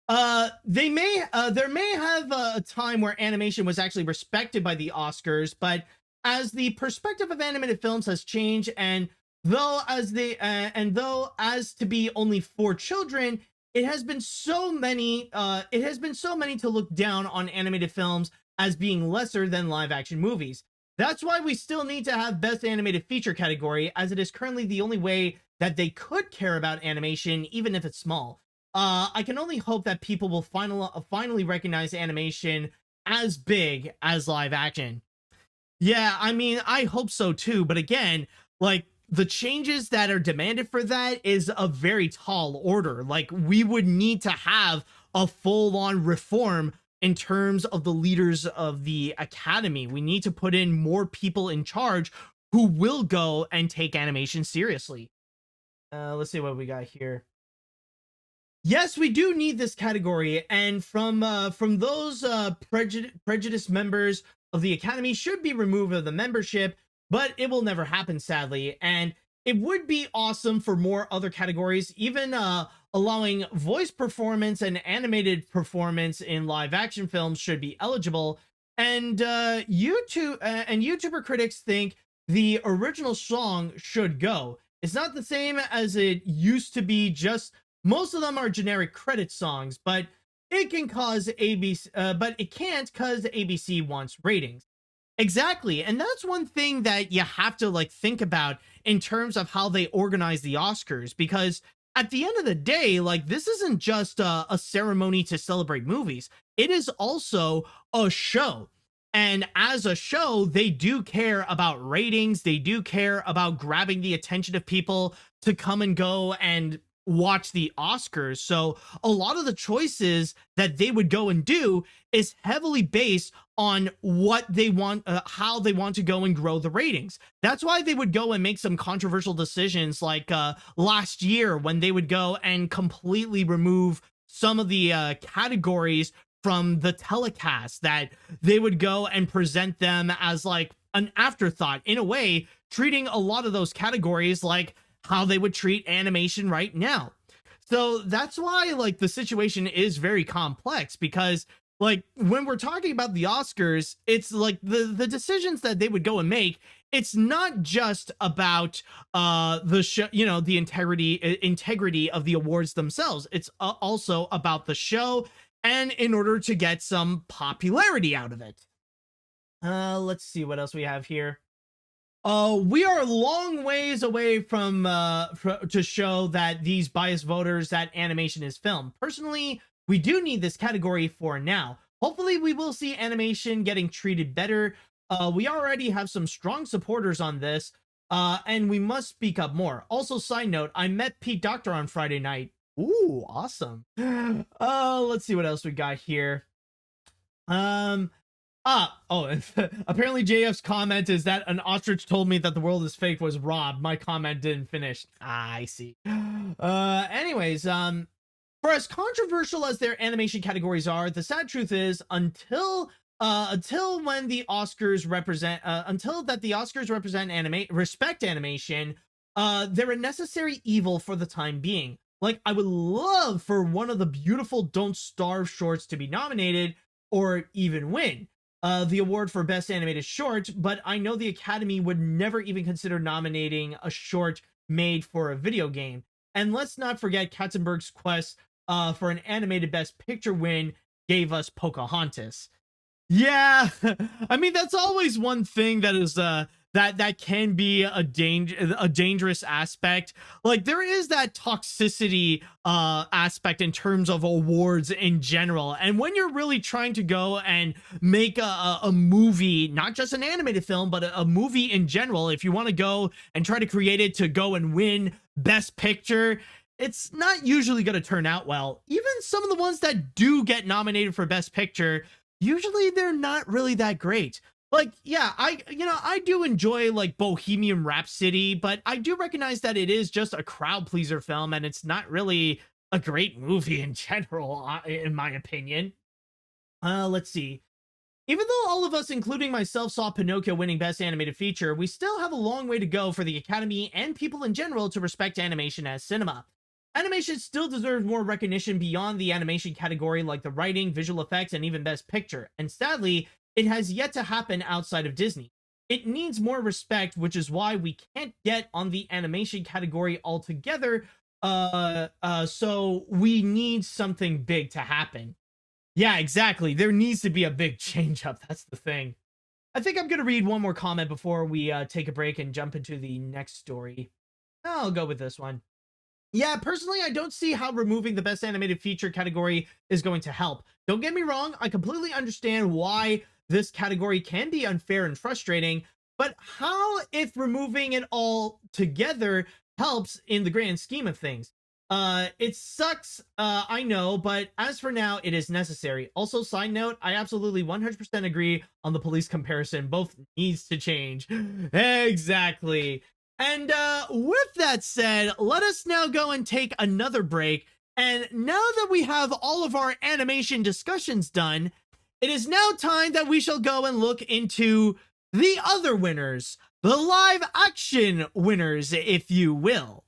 There may have a time where animation was actually respected by the Oscars, but as the perspective of animated films has changed, and though as to be only for children, it has been so many to look down on animated films as being lesser than live action movies. That's why we still need to have best animated feature category, as it is currently the only way that they could care about animation, even if it's small. I can only hope that people will finally recognize animation as big as live action. Yeah, I mean, I hope so too, but again, like, the changes that are demanded for that is a very tall order. Like, we would need to have a full-on reform in terms of the leaders of the Academy. We need to put in more people in charge who will go and take animation seriously. Let's see what we got here. Yes, we do need this category, and from those prejudiced members of the Academy should be removed of the membership, but it will never happen, sadly. And it would be awesome for more other categories, even allowing voice performance and animated performance in live action films should be eligible. And YouTuber critics think the original song should go. It's not the same as it used to be. Just most of them are generic credit songs, but it can cause ABC, but it can't because ABC wants ratings. Exactly, and that's one thing that you have to like think about in terms of how they organize the Oscars, because at the end of the day, like, this isn't just a ceremony to celebrate movies. It is also a show. And as a show, they do care about ratings. They do care about grabbing the attention of people to come and go and watch the Oscars. So a lot of the choices that they would go and do is heavily based on what they want, how they want to go and grow the ratings. That's why they would go and make some controversial decisions, like last year when they would go and completely remove some of the categories from the telecast, that they would go and present them as like an afterthought, in a way, treating a lot of those categories like how they would treat animation right now. So that's why, like, the situation is very complex, because like when we're talking about the Oscars, it's like the decisions that they would go and make, it's not just about the show, you know, the integrity of the awards themselves. It's also about the show, and in order to get some popularity out of it. Let's see what else we have here. We are a long ways away from to show that these biased voters that animation is film. Personally, we do need this category for now. Hopefully we will see animation getting treated better. We already have some strong supporters on this, and we must speak up more. Also, side note, I met Pete Docter on Friday night. Ooh, awesome. Let's see what else we got here. Apparently JF's comment is that an ostrich told me that the world is fake was Rob. My comment didn't finish. I see. Anyways, for as controversial as their animation categories are, the sad truth is, until when the Oscars represent, respect animation, they're a necessary evil for the time being. Like, I would love for one of the beautiful Don't Starve shorts to be nominated, or even win the award for Best Animated Short, but I know the Academy would never even consider nominating a short made for a video game. And let's not forget Katzenberg's quest for an animated Best Picture win gave us Pocahontas. Yeah, I mean, that's always one thing that is that can be a dangerous aspect. Like, there is that toxicity aspect in terms of awards in general, and when you're really trying to go and make a movie, not just an animated film, but a movie in general, if you want to go and try to create it to go and win Best Picture, it's not usually going to turn out well. Even some of the ones that do get nominated for Best Picture, usually they're not really that great. Like, yeah, I do enjoy like Bohemian Rhapsody, but I do recognize that it is just a crowd pleaser film, and it's not really a great movie in general, in my opinion. Let's see. Even though all of us, including myself, saw Pinocchio winning Best Animated Feature, we still have a long way to go for the Academy and people in general to respect animation as cinema. Animation still deserves more recognition beyond the animation category, like the writing, visual effects, and even Best Picture. And sadly, it has yet to happen outside of Disney. It needs more respect, which is why we can't get on the animation category altogether. So we need something big to happen. Yeah, exactly. There needs to be a big change up. That's the thing. I think I'm going to read one more comment before we take a break and jump into the next story. I'll go with this one. Yeah, personally, I don't see how removing the Best Animated Feature category is going to help. Don't get me wrong, I completely understand why this category can be unfair and frustrating, but how if removing it all together helps in the grand scheme of things? It sucks, I know, but as for now, it is necessary. Also, side note, I absolutely 100% agree on the police comparison. Both needs to change. Exactly. And with that said, let us now go and take another break. And now that we have all of our animation discussions done, it is now time that we shall go and look into the other winners, the live action winners, if you will.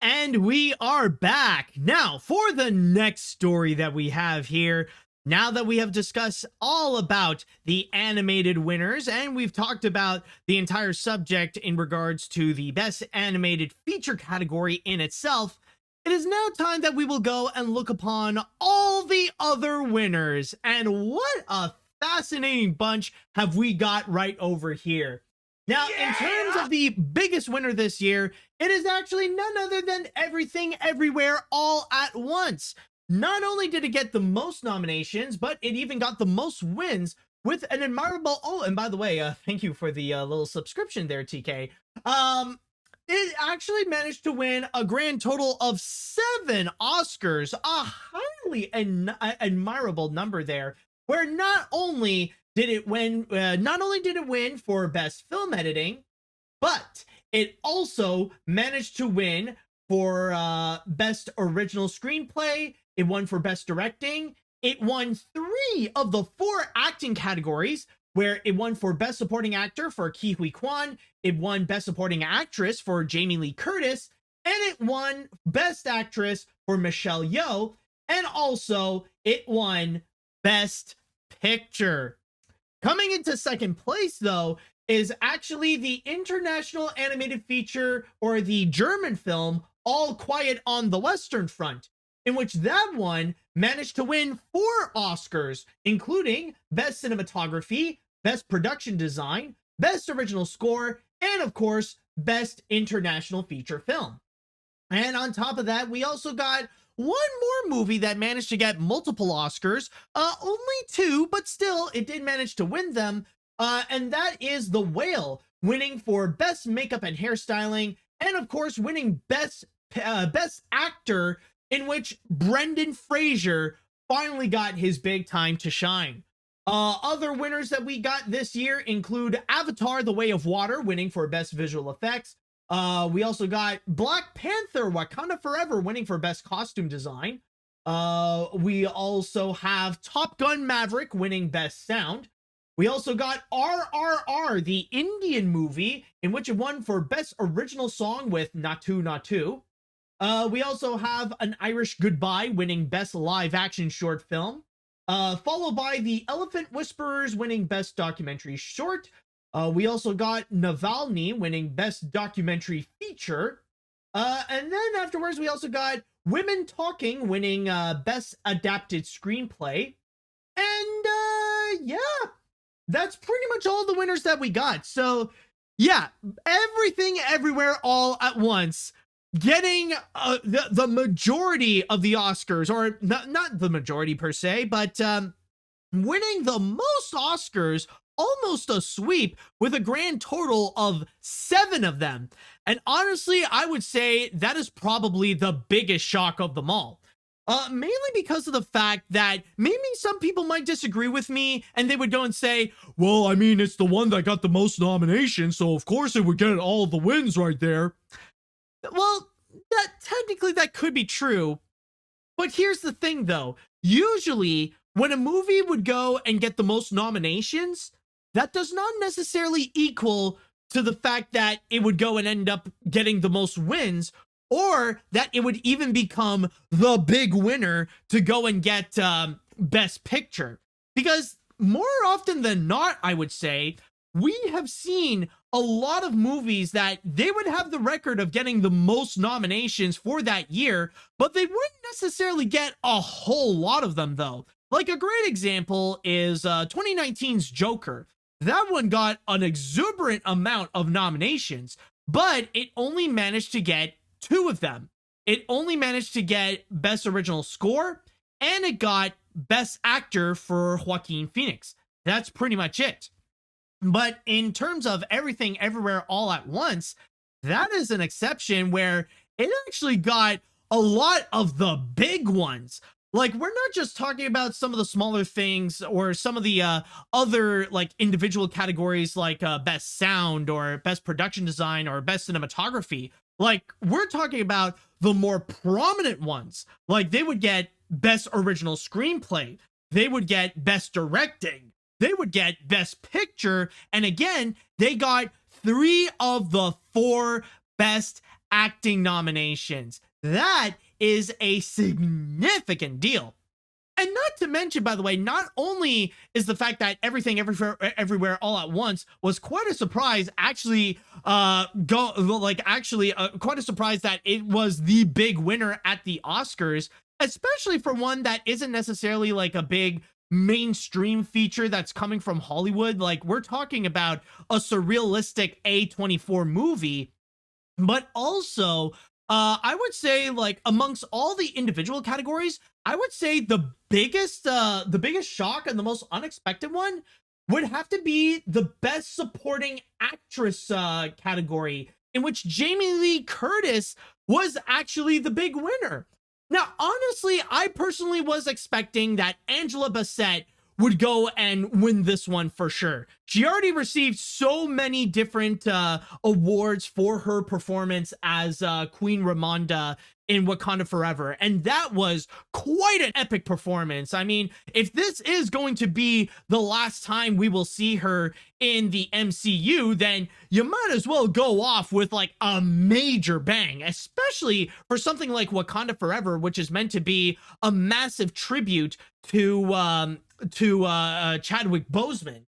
And we are back now for the next story that we have here. Now that we have discussed all about the animated winners and we've talked about the entire subject in regards to the Best Animated Feature category in itself, it is now time that we will go and look upon all the other winners. And what a fascinating bunch have we got right over here. Now, in terms of the biggest winner this year, it is actually none other than Everything Everywhere All at Once. Not only did it get the most nominations, but it even got the most wins with an admirable... Oh, and by the way, thank you for the little subscription there, TK. It actually managed to win a grand total of 7 Oscars, a highly admirable number there, where not only did it win for Best Film Editing, but it also managed to win for Best Original Screenplay. It won for Best Directing. It won 3 of the 4 acting categories, where it won for Best Supporting Actor for Ke Huy Quan, it won Best Supporting Actress for Jamie Lee Curtis, and it won Best Actress for Michelle Yeoh, and also it won Best Picture. Coming into second place, though, is actually the international animated feature, or the German film, All Quiet on the Western Front, in which that one managed to win 4 Oscars, including Best Cinematography, Best Production Design, Best Original Score, and of course, Best International Feature Film. And on top of that, we also got one more movie that managed to get multiple Oscars, only 2, but still, it did manage to win them, and that is The Whale, winning for Best Makeup and Hairstyling, and of course, winning Best Actor, in which Brendan Fraser finally got his big time to shine. Other winners that we got this year include Avatar: The Way of Water, winning for Best Visual Effects. We also got Black Panther: Wakanda Forever, winning for Best Costume Design. We also have Top Gun: Maverick, winning Best Sound. We also got RRR, the Indian movie, in which it won for Best Original Song with Natu Natu. We also have An Irish Goodbye, winning Best Live Action Short Film, followed by The Elephant Whisperers, winning Best Documentary Short. We also got Navalny, winning Best Documentary Feature. And then afterwards, we also got Women Talking, winning Best Adapted Screenplay. And, yeah, that's pretty much all the winners that we got. So yeah, Everything Everywhere All at Once getting the majority of the Oscars, or not the majority per se, but winning the most Oscars, almost a sweep, with a grand total of 7 of them. And honestly, I would say that is probably the biggest shock of them all. Mainly because of the fact that maybe some people might disagree with me and they would go and say, well, I mean, it's the one that got the most nominations, so of course it would get all the wins right there. Well, technically that could be true. But here's the thing though. Usually when a movie would go and get the most nominations, that does not necessarily equal to the fact that it would go and end up getting the most wins, or that it would even become the big winner to go and get Best Picture. Because more often than not, I would say, we have seen a lot of movies that they would have the record of getting the most nominations for that year, but they wouldn't necessarily get a whole lot of them though. Like a great example is 2019's Joker. That one got an exuberant amount of nominations, but it only managed to get 2 of them. It only managed to get Best Original Score, and it got Best Actor for Joaquin Phoenix. That's pretty much it. But in terms of Everything Everywhere All at Once, that is an exception where it actually got a lot of the big ones. Like, we're not just talking about some of the smaller things or some of the other like individual categories like Best Sound or Best Production Design or Best Cinematography. Like, we're talking about the more prominent ones. Like, they would get Best Original Screenplay. They would get Best Directing. They would get Best Picture. And again, they got 3 of the 4 Best Acting nominations. That is a significant deal. And not to mention, by the way, not only is the fact that Everything Everywhere All at Once was quite a surprise, actually, quite a surprise that it was the big winner at the Oscars, especially for one that isn't necessarily like a big mainstream feature that's coming from Hollywood. Like, we're talking about a surrealistic A24 movie, but also I would say, like, amongst all the individual categories, I would say the biggest shock and the most unexpected one would have to be the Best Supporting Actress category, in which Jamie Lee Curtis was actually the big winner. Now, honestly, I personally was expecting that Angela Bassett would go and win this one for sure. She already received so many different awards for her performance as Queen Ramonda in Wakanda Forever, and that was quite an epic performance. I mean, if this is going to be the last time we will see her in the MCU, then you might as well go off with like a major bang, especially for something like Wakanda Forever, which is meant to be a massive tribute to Chadwick Boseman.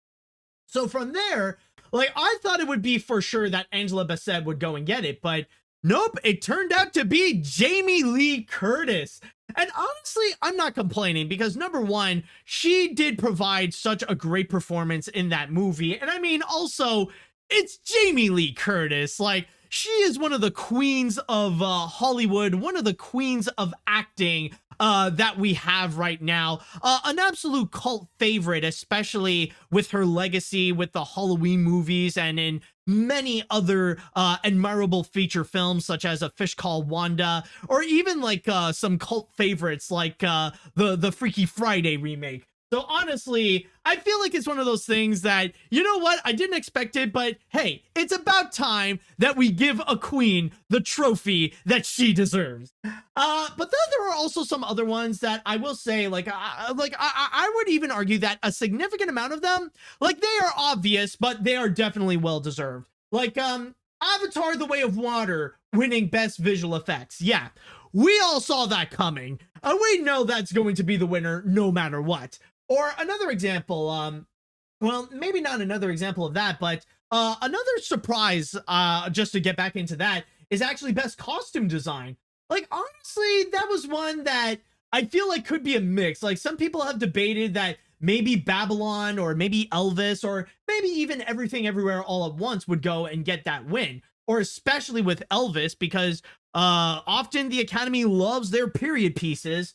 So from there, like, I thought it would be for sure that Angela Bassett would go and get it, but nope, it turned out to be Jamie Lee Curtis. And honestly, I'm not complaining because, number one, she did provide such a great performance in that movie. And I mean, also, it's Jamie Lee Curtis. Like, she is one of the queens of Hollywood, one of the queens of acting that we have right now. An absolute cult favorite, especially with her legacy with the Halloween movies and in many other admirable feature films such as A Fish Called Wanda, or even like some cult favorites like the Freaky Friday remake. So honestly, I feel like it's one of those things that, you know what, I didn't expect it, but hey, it's about time that we give a queen the trophy that she deserves. But then there are also some other ones that I will say, I would even argue that a significant amount of them, like, they are obvious, but they are definitely well deserved. Like Avatar: The Way of Water winning Best Visual Effects. Yeah, we all saw that coming. We know that's going to be the winner no matter what. Or another example, well, maybe not another example of that, but another surprise, just to get back into that, is actually Best Costume Design. Like, honestly, that was one that I feel like could be a mix. Like, some people have debated that maybe Babylon or maybe Elvis or maybe even Everything Everywhere All at Once would go and get that win. Or especially with Elvis, because often the Academy loves their period pieces.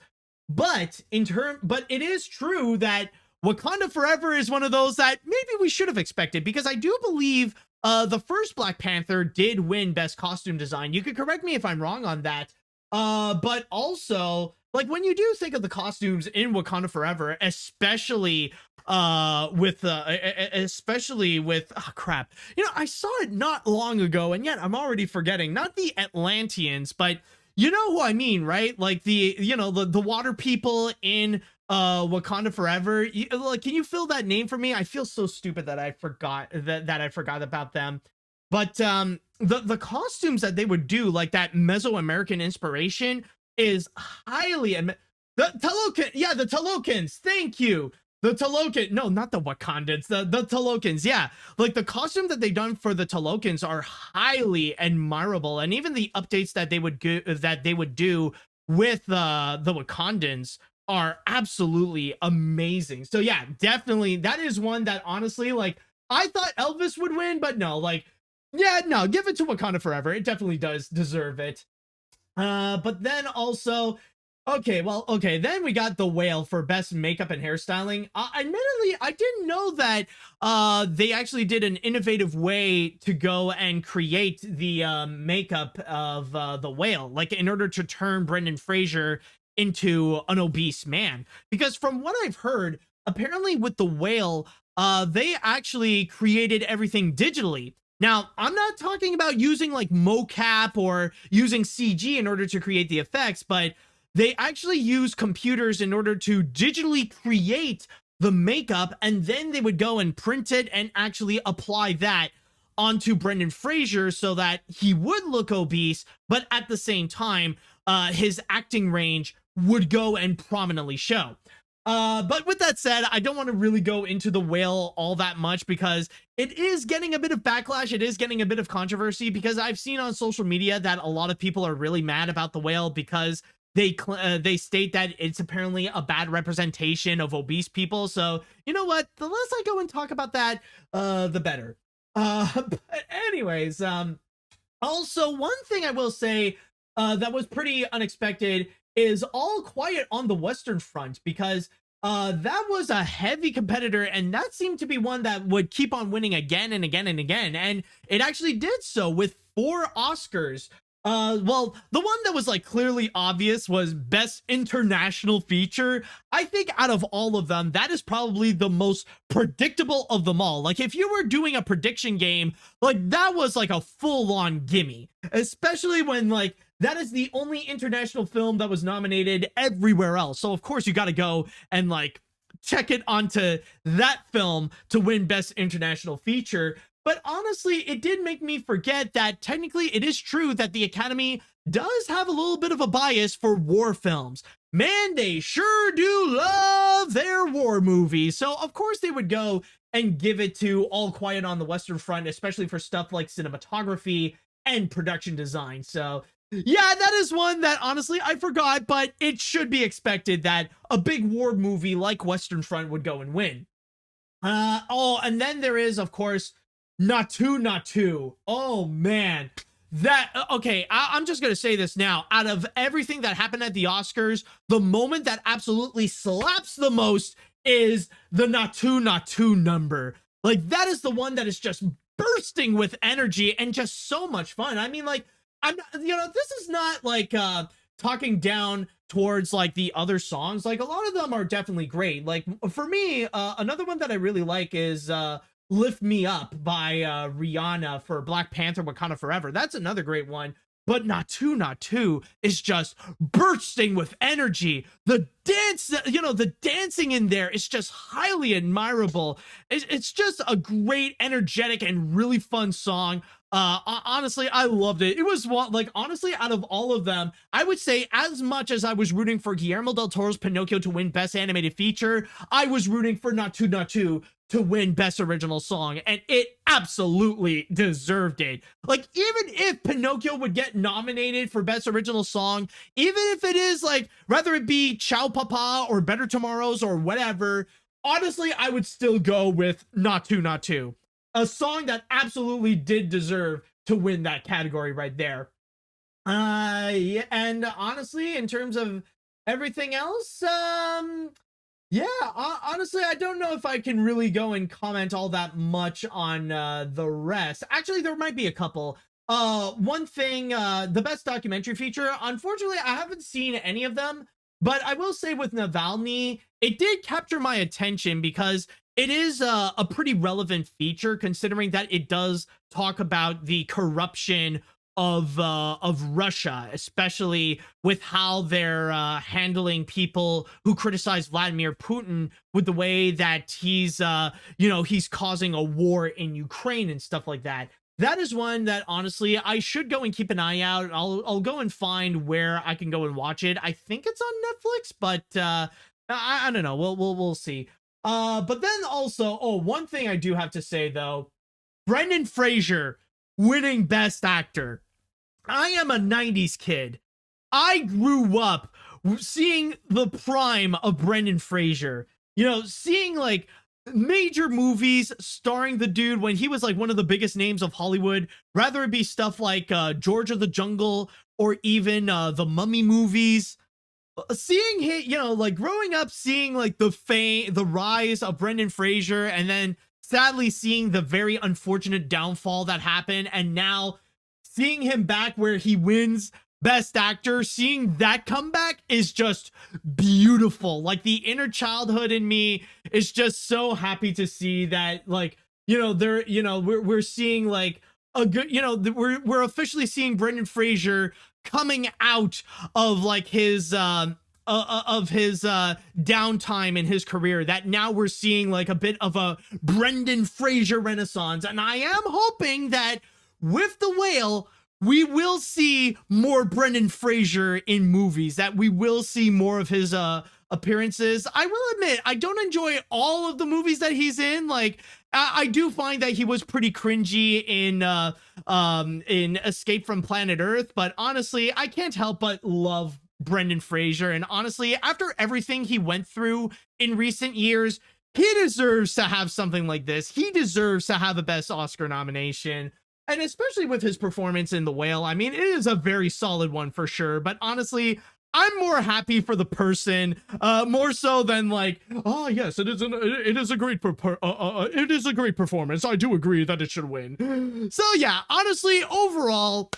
But it is true that Wakanda Forever is one of those that maybe we should have expected, because I do believe the first Black Panther did win Best Costume Design. You could correct me if I'm wrong on that. But also, like, when you do think of the costumes in Wakanda Forever, especially with oh crap, you know, I saw it not long ago and yet I'm already forgetting, not the Atlanteans, but you know who I mean, right? Like the water people in Wakanda Forever. Like, can you fill that name for me? I feel so stupid that I forgot that I forgot about them. But the costumes that they would do, like that Mesoamerican inspiration, is highly the Talokans. Thank you. The Talokan, no, not the Wakandans, the Talokans. Yeah, like the costume that they done for the Talokans are highly admirable, and even the updates that they would do with the Wakandans are absolutely amazing. So yeah, definitely that is one that honestly, like, I thought Elvis would win, but no, like, yeah, no, give it to Wakanda Forever. It definitely does deserve it. But then also, then we got The Whale for best makeup and hairstyling. Admittedly, I didn't know that they actually did an innovative way to go and create the makeup of The Whale, like in order to turn Brendan Fraser into an obese man. Because from what I've heard, apparently with The Whale, they actually created everything digitally. Now, I'm not talking about using like mocap or using CG in order to create the effects, but they actually use computers in order to digitally create the makeup, and then they would go and print it and actually apply that onto Brendan Fraser so that he would look obese, but at the same time, his acting range would go and prominently show. But with that said, I don't want to really go into The Whale all that much because it is getting a bit of backlash. It is getting a bit of controversy because I've seen on social media that a lot of people are really mad about The Whale because they state that it's apparently a bad representation of obese people. So you know what? The less I go and talk about that, the better. But anyways, also one thing I will say that was pretty unexpected is All Quiet on the Western Front, because that was a heavy competitor, and that seemed to be one that would keep on winning again and again and again, and it actually did so with 4 Oscars. Well, the one that was like clearly obvious was Best International Feature. I think out of all of them, that is probably the most predictable of them all. Like, if you were doing a prediction game, like, that was like a full-on gimme, especially when like that is the only international film that was nominated everywhere else. So of course you got to go and like check it onto that film to win Best International Feature. But honestly, it did make me forget that technically it is true that the Academy does have a little bit of a bias for war films. Man, they sure do love their war movies. So of course they would go and give it to All Quiet on the Western Front, especially for stuff like cinematography and production design. So yeah, that is one that honestly I forgot, but it should be expected that a big war movie like Western Front would go and win. And then there is, of course, Natu. Oh man, that okay. I'm just gonna say this now. Out of everything that happened at the Oscars, the moment that absolutely slaps the most is the Natu number. Like, that is the one that is just bursting with energy and just so much fun. I mean, like, I'm not, this is not like talking down towards like the other songs. Like, a lot of them are definitely great. Like, for me, another one that I really like is Lift Me Up by Rihanna for Black Panther Wakanda Forever. That's another great one. But Natu is just bursting with energy. The dance, the dancing in there is just highly admirable. It's just a great, energetic, and really fun song. Honestly, I loved it. It was one, like, honestly, out of all of them, I would say as much as I was rooting for Guillermo del Toro's Pinocchio to win Best Animated Feature, I was rooting for Natu to win Best Original Song, and it absolutely deserved it. Like, even if Pinocchio would get nominated for Best Original Song, even if it is like, whether it be Ciao Papa or Better Tomorrows or whatever, honestly, I would still go with Not 2, a song that absolutely did deserve to win that category right there. Yeah, and honestly, in terms of everything else, yeah, honestly, I don't know if I can really go and comment all that much on the rest. Actually, there might be a couple. One thing, the best documentary feature, unfortunately, I haven't seen any of them, but I will say with Navalny, it did capture my attention because it is a pretty relevant feature considering that it does talk about the corruption of Russia, especially with how they're handling people who criticize Vladimir Putin with the way that he's he's causing a war in Ukraine and stuff like that. That is one that honestly I should go and keep an eye out. I'll go and find where I can go and watch it. I think it's on Netflix, but I don't know. We'll see. But then also, one thing I do have to say though, Brendan Fraser winning Best Actor. I am a 90s kid. I grew up seeing the prime of Brendan Fraser. You know, seeing like major movies starring the dude when he was like one of the biggest names of Hollywood, rather it be stuff like George of the Jungle or even the Mummy movies. Seeing him, you know, like growing up seeing like the rise of Brendan Fraser, and then sadly seeing the very unfortunate downfall that happened, and now seeing him back where he wins Best Actor, seeing that comeback is just beautiful. Like the inner childhood in me is just so happy to see that, like, you know, there, you know, we're seeing like a good, you know, we're officially seeing Brendan Fraser coming out of like his downtime in his career, that now we're seeing like a bit of a Brendan Fraser renaissance. And I am hoping that with The Whale, we will see more Brendan Fraser in movies, that we will see more of his appearances. I will admit, I don't enjoy all of the movies that he's in. Like, I do find that he was pretty cringy in Escape from Planet Earth, but honestly, I can't help but love Brendan Fraser. And honestly, after everything he went through in recent years, he deserves to have something like this. He deserves to have a Best Oscar nomination. And especially with his performance in The Whale, I mean, it is a very solid one for sure. But honestly, I'm more happy for the person, more so than like, oh yes, it is a great performance. I do agree that it should win. So yeah, honestly, overall,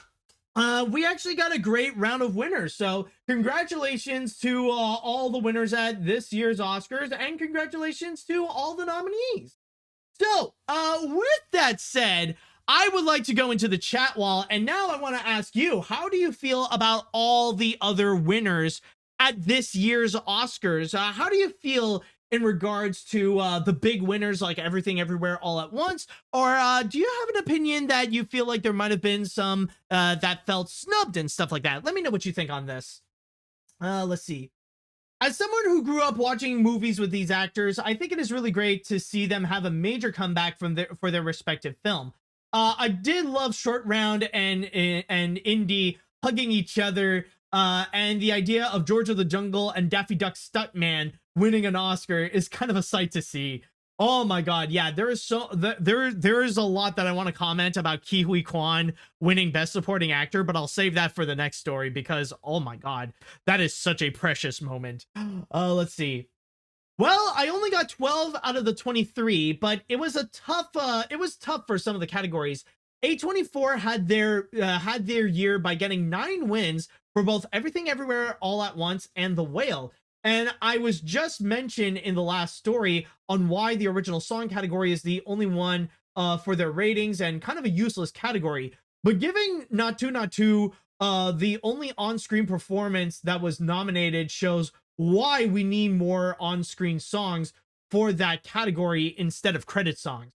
we actually got a great round of winners. So congratulations to all the winners at this year's Oscars, and congratulations to all the nominees. So with that said, I would like to go into the chat wall, and now I want to ask you, how do you feel about all the other winners at this year's Oscars? How do you feel in regards to the big winners like Everything Everywhere All at Once? Or do you have an opinion that you feel like there might have been some that felt snubbed and stuff like that? Let me know what you think on this. Let's see. As someone who grew up watching movies with these actors, I think it is really great to see them have a major comeback for their respective film. I did love Short Round and Indy hugging each other, and the idea of George of the Jungle and Daffy Duck Stuntman winning an Oscar is kind of a sight to see. Oh my god, yeah, there is a lot that I want to comment about Ke Huy Quan winning Best Supporting Actor, but I'll save that for the next story because oh my god, that is such a precious moment. Let's see. Well, I only got 12 out of the 23, but it was tough for some of the categories. A24 had their year by getting 9 wins for both Everything Everywhere All at Once and The Whale. And I was just mentioned in the last story on why the original song category is the only one for their ratings and kind of a useless category. But giving Not 2 the only on-screen performance that was nominated shows why we need more on-screen songs for that category instead of credit songs.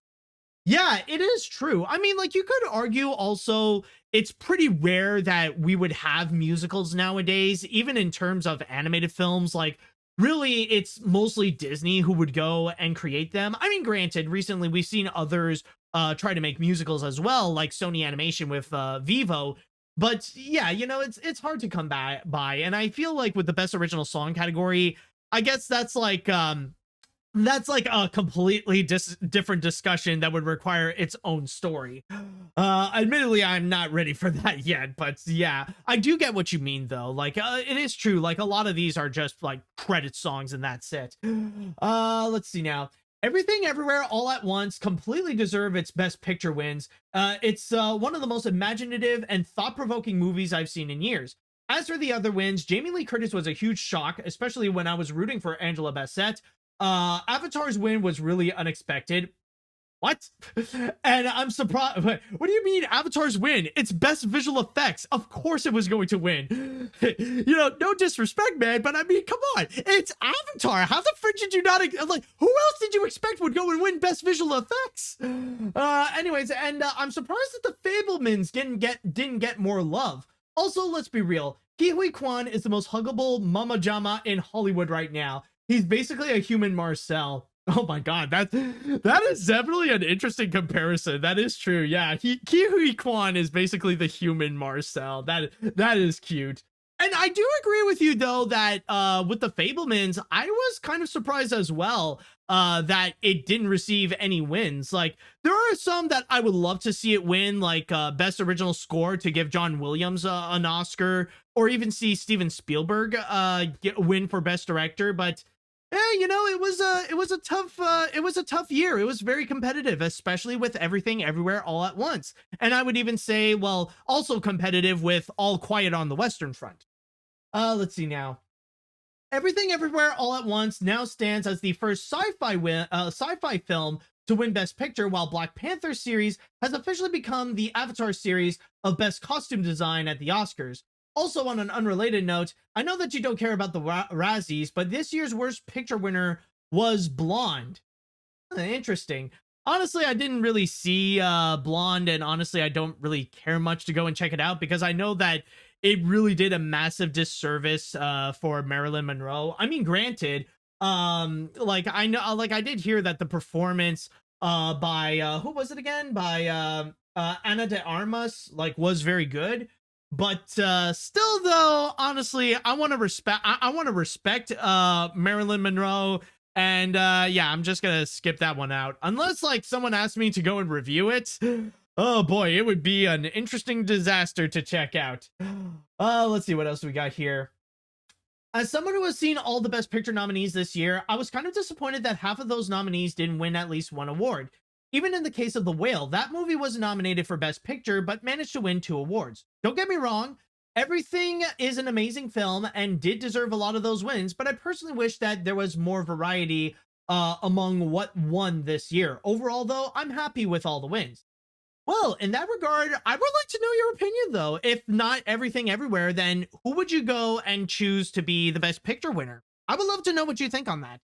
Yeah, it is true. I mean, like, you could argue also it's pretty rare that we would have musicals nowadays, even in terms of animated films. Like, really, it's mostly Disney who would go and create them. I mean, granted, recently we've seen others try to make musicals as well, like Sony Animation with Vivo. But yeah, you know, it's hard to come by. And I feel like with the Best Original Song category, I guess that's like that's like a completely different discussion that would require its own story. Admittedly, I'm not ready for that yet, but yeah, I do get what you mean though. Like, it is true. Like, a lot of these are just like credit songs and that's it. Let's see now. Everything Everywhere All at Once completely deserve its Best Picture wins. It's one of the most imaginative and thought-provoking movies I've seen in years. As for the other wins, Jamie Lee Curtis was a huge shock, especially when I was rooting for Angela Bassett. Avatar's win was really unexpected. What? And I'm surprised. What do you mean Avatar's win? It's best visual effects. Of course it was going to win. You know, no disrespect, man, but I mean, come on. It's Avatar. How the frick did you not, like, who else did you expect would go and win best visual effects? Anyways, and I'm surprised that the Fablemans didn't get more love. Also, let's be real. Ke Huy Quan is the most huggable mama jama in Hollywood right now. He's basically a human Marcel. Oh my god, that is definitely an interesting comparison. That is true. Yeah, Ke Huy Quan is basically the human Marcel. That is cute. And I do agree with you though that with the Fablemans, I was kind of surprised as well that it didn't receive any wins. Like, there are some that I would love to see it win, like best original score to give John Williams an Oscar, or even see Steven Spielberg win for best director, but you know, it was a tough year. It was very competitive, especially with Everything Everywhere All at Once. And I would even say, well, also competitive with All Quiet on the Western Front. Let's see now. Everything Everywhere All at Once now stands as the first sci-fi film to win Best Picture, while Black Panther series has officially become the Avatar series of Best Costume Design at the Oscars. Also, on an unrelated note, I know that you don't care about the Razzies, but this year's Worst Picture winner was Blonde. Interesting. Honestly, I didn't really see Blonde, and honestly, I don't really care much to go and check it out because I know that it really did a massive disservice for Marilyn Monroe. I mean, granted, like I know, like I did hear that the performance by who was it again? By Ana de Armas, like, was very good. But still, though, honestly, I want to respect Marilyn Monroe, and yeah, I'm just gonna skip that one out unless like someone asked me to go and review it. Oh boy, it would be an interesting disaster to check out. Let's see what else we got here. As someone who has seen all the Best Picture nominees this year, I was kind of disappointed that half of those nominees didn't win at least one award. Even in the case of The Whale, that movie was nominated for Best Picture, but managed to win 2 awards. Don't get me wrong, Everything is an amazing film and did deserve a lot of those wins, but I personally wish that there was more variety among what won this year. Overall, though, I'm happy with all the wins. Well, in that regard, I would like to know your opinion, though. If not Everything Everywhere, then who would you go and choose to be the Best Picture winner? I would love to know what you think on that.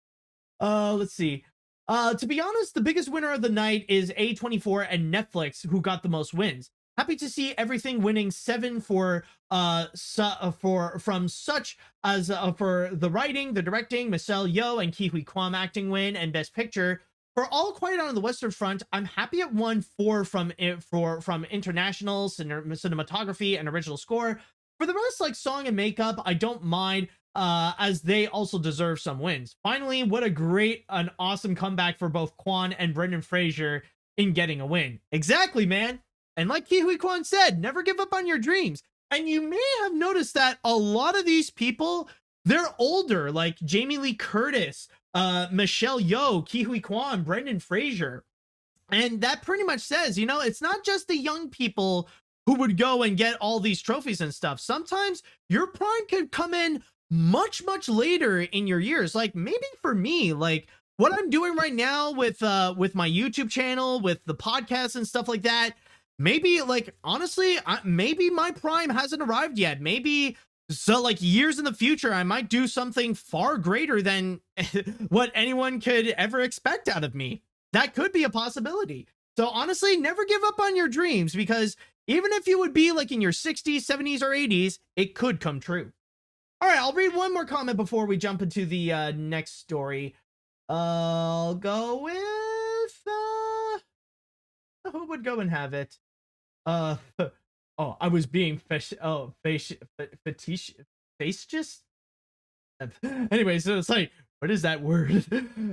Let's see. To be honest, the biggest winner of the night is A24 and Netflix, who got the most wins. Happy to see Everything winning 7 for such as for the writing, the directing, Michelle Yeoh and Ke Huy Quan acting win, and Best Picture. For All Quiet on the Western Front, I'm happy it won 4 from international cinematography and original score. For the rest, like song and makeup, I don't mind, as they also deserve some wins. Finally, what an awesome comeback for both Quan and Brendan Fraser in getting a win. Exactly, man. And like Ke Huy Quan said, never give up on your dreams. And you may have noticed that a lot of these people, they're older, like Jamie Lee Curtis, Michelle Yeoh, Ke Huy Quan, Brendan Fraser. And that pretty much says, you know, it's not just the young people who would go and get all these trophies and stuff. Sometimes your prime could come in much later in your years. Like maybe for me, like what I'm doing right now with my YouTube channel, with the podcast and stuff like that, maybe like honestly, maybe my prime hasn't arrived yet. Maybe so like years in the future, I might do something far greater than what anyone could ever expect out of me. That could be a possibility. So honestly, never give up on your dreams, because even if you would be like in your 60s, 70s, or 80s, it could come true. All right, I'll read one more comment before we jump into the next story. I'll go with who would go and have it? Oh, I was being facetious. Anyway, so it's like What is that word?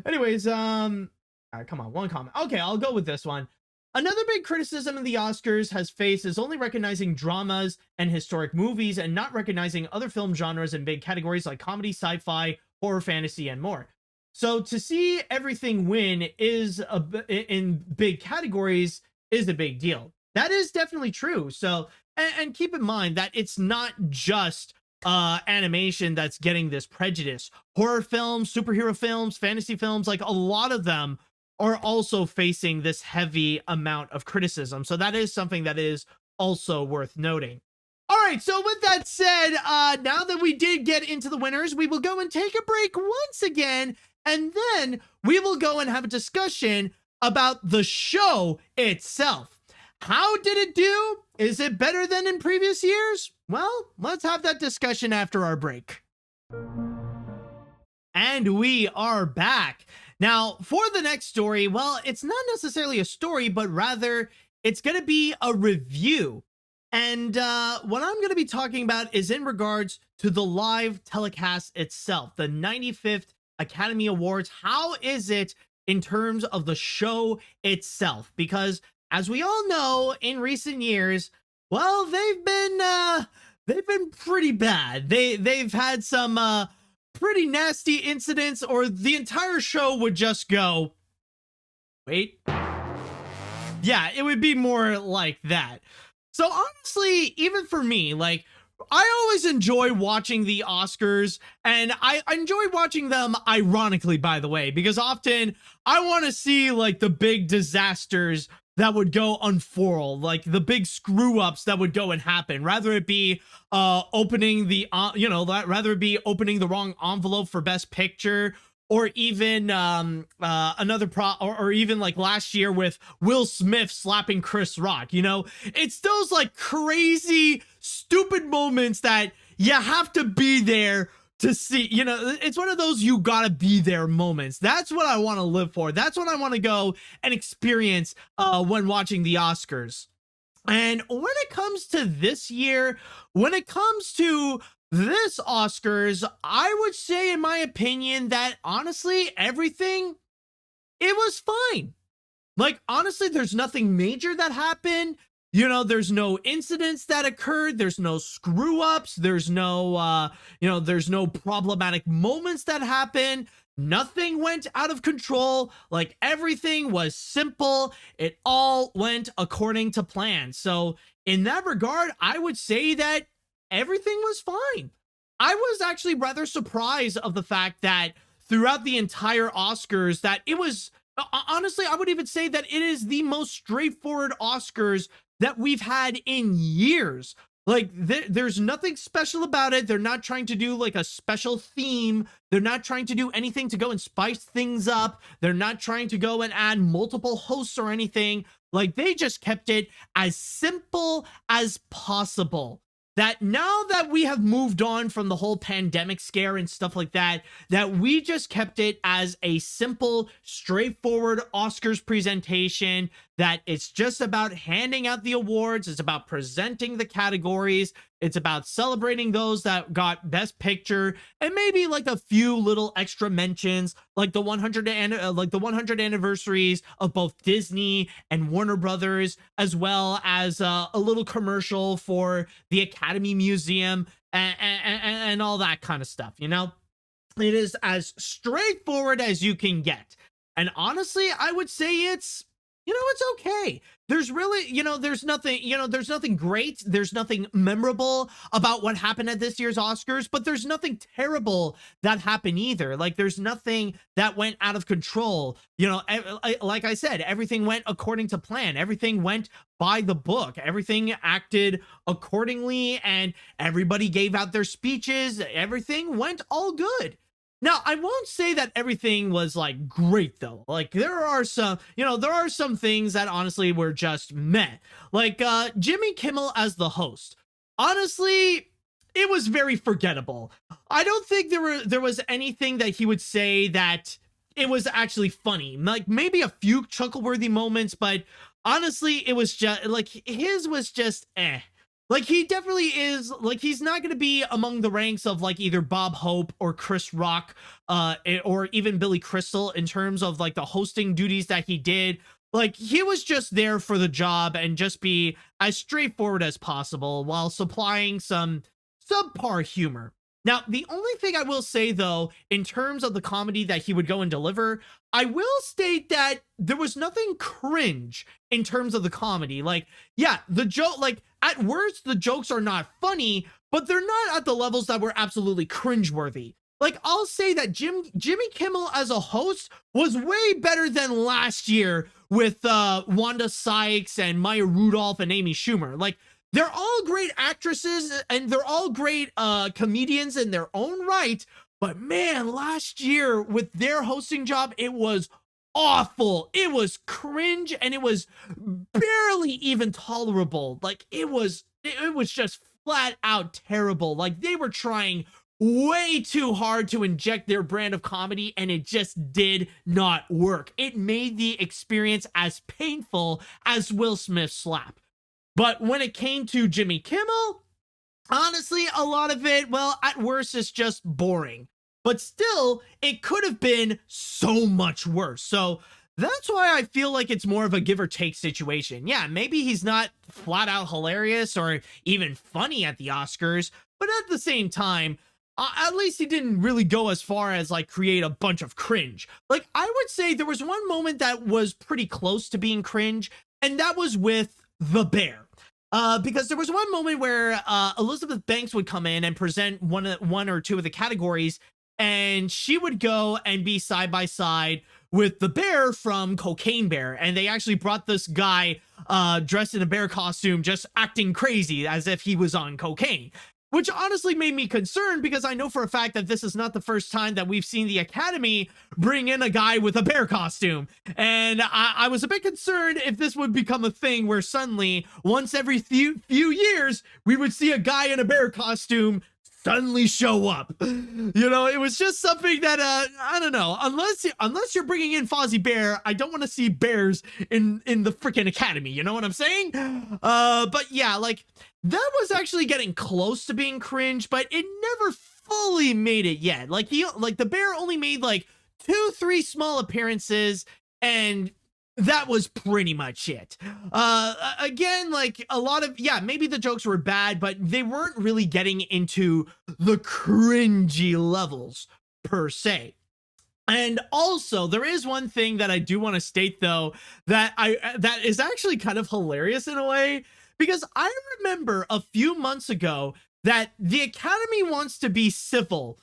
Anyways, come on, one comment. Okay, I'll go with this one. Another big criticism of the Oscars has faced is only recognizing dramas and historic movies and not recognizing other film genres in big categories like comedy, sci-fi, horror, fantasy, and more. So to see everything win in big categories is a big deal. That is definitely true. So, and keep in mind that it's not just animation that's getting this prejudice. Horror films, superhero films, fantasy films, like a lot of them are also facing this heavy amount of criticism. So that is something that is also worth noting. All right, so with that said, now that we did get into the winners, we will go and take a break once again, and then we will go and have a discussion about the show itself. How did it do? Is it better than in previous years? Well, let's have that discussion after our break. And we are back. Now, for the next story, well, it's not necessarily a story, but rather it's going to be a review. And what I'm going to be talking about is in regards to the live telecast itself, the 95th Academy Awards. How is it in terms of the show itself? Because as we all know, in recent years, well, they've been pretty bad. They've had some pretty nasty incidents, or the entire show would just go, wait. Yeah, it would be more like that. So honestly, even for me, like, I always enjoy watching the Oscars, and I enjoy watching them ironically, by the way, because often I want to see like the big disasters that would go unfurl, like the big screw ups that would go and happen, rather it be opening the rather it be opening the wrong envelope for Best Picture, or even or even like last year with Will Smith slapping Chris Rock. You know, it's those like crazy stupid moments that you have to be there to see. You know, it's one of those you gotta be there moments. That's what I want to live for. That's what I want to go and experience when watching the Oscars. And when it comes to this year, when it comes to this Oscars, I would say, in my opinion, that honestly, everything, it was fine. Like, honestly, there's nothing major that happened. You know, there's no incidents that occurred. There's no screw ups. There's no, there's no problematic moments that happened. Nothing went out of control. Like, everything was simple. It all went according to plan. So in that regard, I would say that everything was fine. I was actually rather surprised of the fact that throughout the entire Oscars, that it was, honestly, I would even say that it is the most straightforward Oscars that we've had in years. Like, there's nothing special about it. They're not trying to do like a special theme. They're not trying to do anything to go and spice things up. They're not trying to go and add multiple hosts or anything. Like, they just kept it as simple as possible. That now that we have moved on from the whole pandemic scare and stuff like that, that we just kept it as a simple, straightforward Oscars presentation, that it's just about handing out the awards, it's about presenting the categories, it's about celebrating those that got Best Picture, and maybe like a few little extra mentions, like the 100 anniversaries of both Disney and Warner Brothers, as well as a little commercial for the Academy Museum and all that kind of stuff. You know, it is as straightforward as you can get. And honestly, I would say it's okay. There's really, there's nothing great. There's nothing memorable about what happened at this year's Oscars, but there's nothing terrible that happened either. Like, there's nothing that went out of control. You know, like I said, everything went according to plan. Everything went by the book. Everything acted accordingly, and everybody gave out their speeches. Everything went all good. Now, I won't say that everything was like great though. Like, there are some things that honestly were just meh. Like Jimmy Kimmel as the host. Honestly, it was very forgettable. I don't think there was anything that he would say that it was actually funny. Like, maybe a few chuckle-worthy moments, but honestly, it was just like his was just eh. Like, he definitely is, like, he's not going to be among the ranks of, like, either Bob Hope or Chris Rock, or even Billy Crystal in terms of, like, the hosting duties that he did. Like, he was just there for the job and just be as straightforward as possible while supplying some subpar humor. Now, the only thing I will say, though, in terms of the comedy that he would go and deliver, I will state that there was nothing cringe in terms of the comedy. Like, yeah, the joke, like, at worst, the jokes are not funny, but they're not at the levels that were absolutely cringeworthy. Like, I'll say that Jimmy Kimmel as a host was way better than last year with Wanda Sykes and Maya Rudolph and Amy Schumer. Like, they're all great actresses and they're all great comedians in their own right. But man, last year with their hosting job, it was awful. It was cringe and it was barely even tolerable. Like, it was just flat out terrible. Like, they were trying way too hard to inject their brand of comedy and it just did not work. It made the experience as painful as Will Smith's slap. But when it came to Jimmy Kimmel, honestly, a lot of it, well, at worst, it's just boring. But still, it could have been so much worse. So that's why I feel like it's more of a give or take situation. Yeah, maybe he's not flat out hilarious or even funny at the Oscars, but at the same time, at least he didn't really go as far as like create a bunch of cringe. Like, I would say there was one moment that was pretty close to being cringe, and that was with the bear. Because there was one moment where Elizabeth Banks would come in and present one or two of the categories, and she would go and be side by side with the bear from Cocaine Bear, and they actually brought this guy dressed in a bear costume, just acting crazy as if he was on cocaine. Which honestly made me concerned because I know for a fact that this is not the first time that we've seen the Academy bring in a guy with a bear costume. And I was a bit concerned if this would become a thing where suddenly, once every few years, we would see a guy in a bear costume suddenly show up. You know, it was just something that, I don't know, unless you're bringing in Fozzie Bear, I don't want to see bears in the freaking Academy. You know what I'm saying? But yeah, like, that was actually getting close to being cringe, but it never fully made it yet. Like, the bear only made like 2-3 small appearances, and that was pretty much it. Again, like, a lot of, yeah, maybe the jokes were bad, but they weren't really getting into the cringy levels per se. And also, there is one thing that I do want to state, though, that is actually kind of hilarious in a way, because I remember a few months ago that the Academy wants to be civil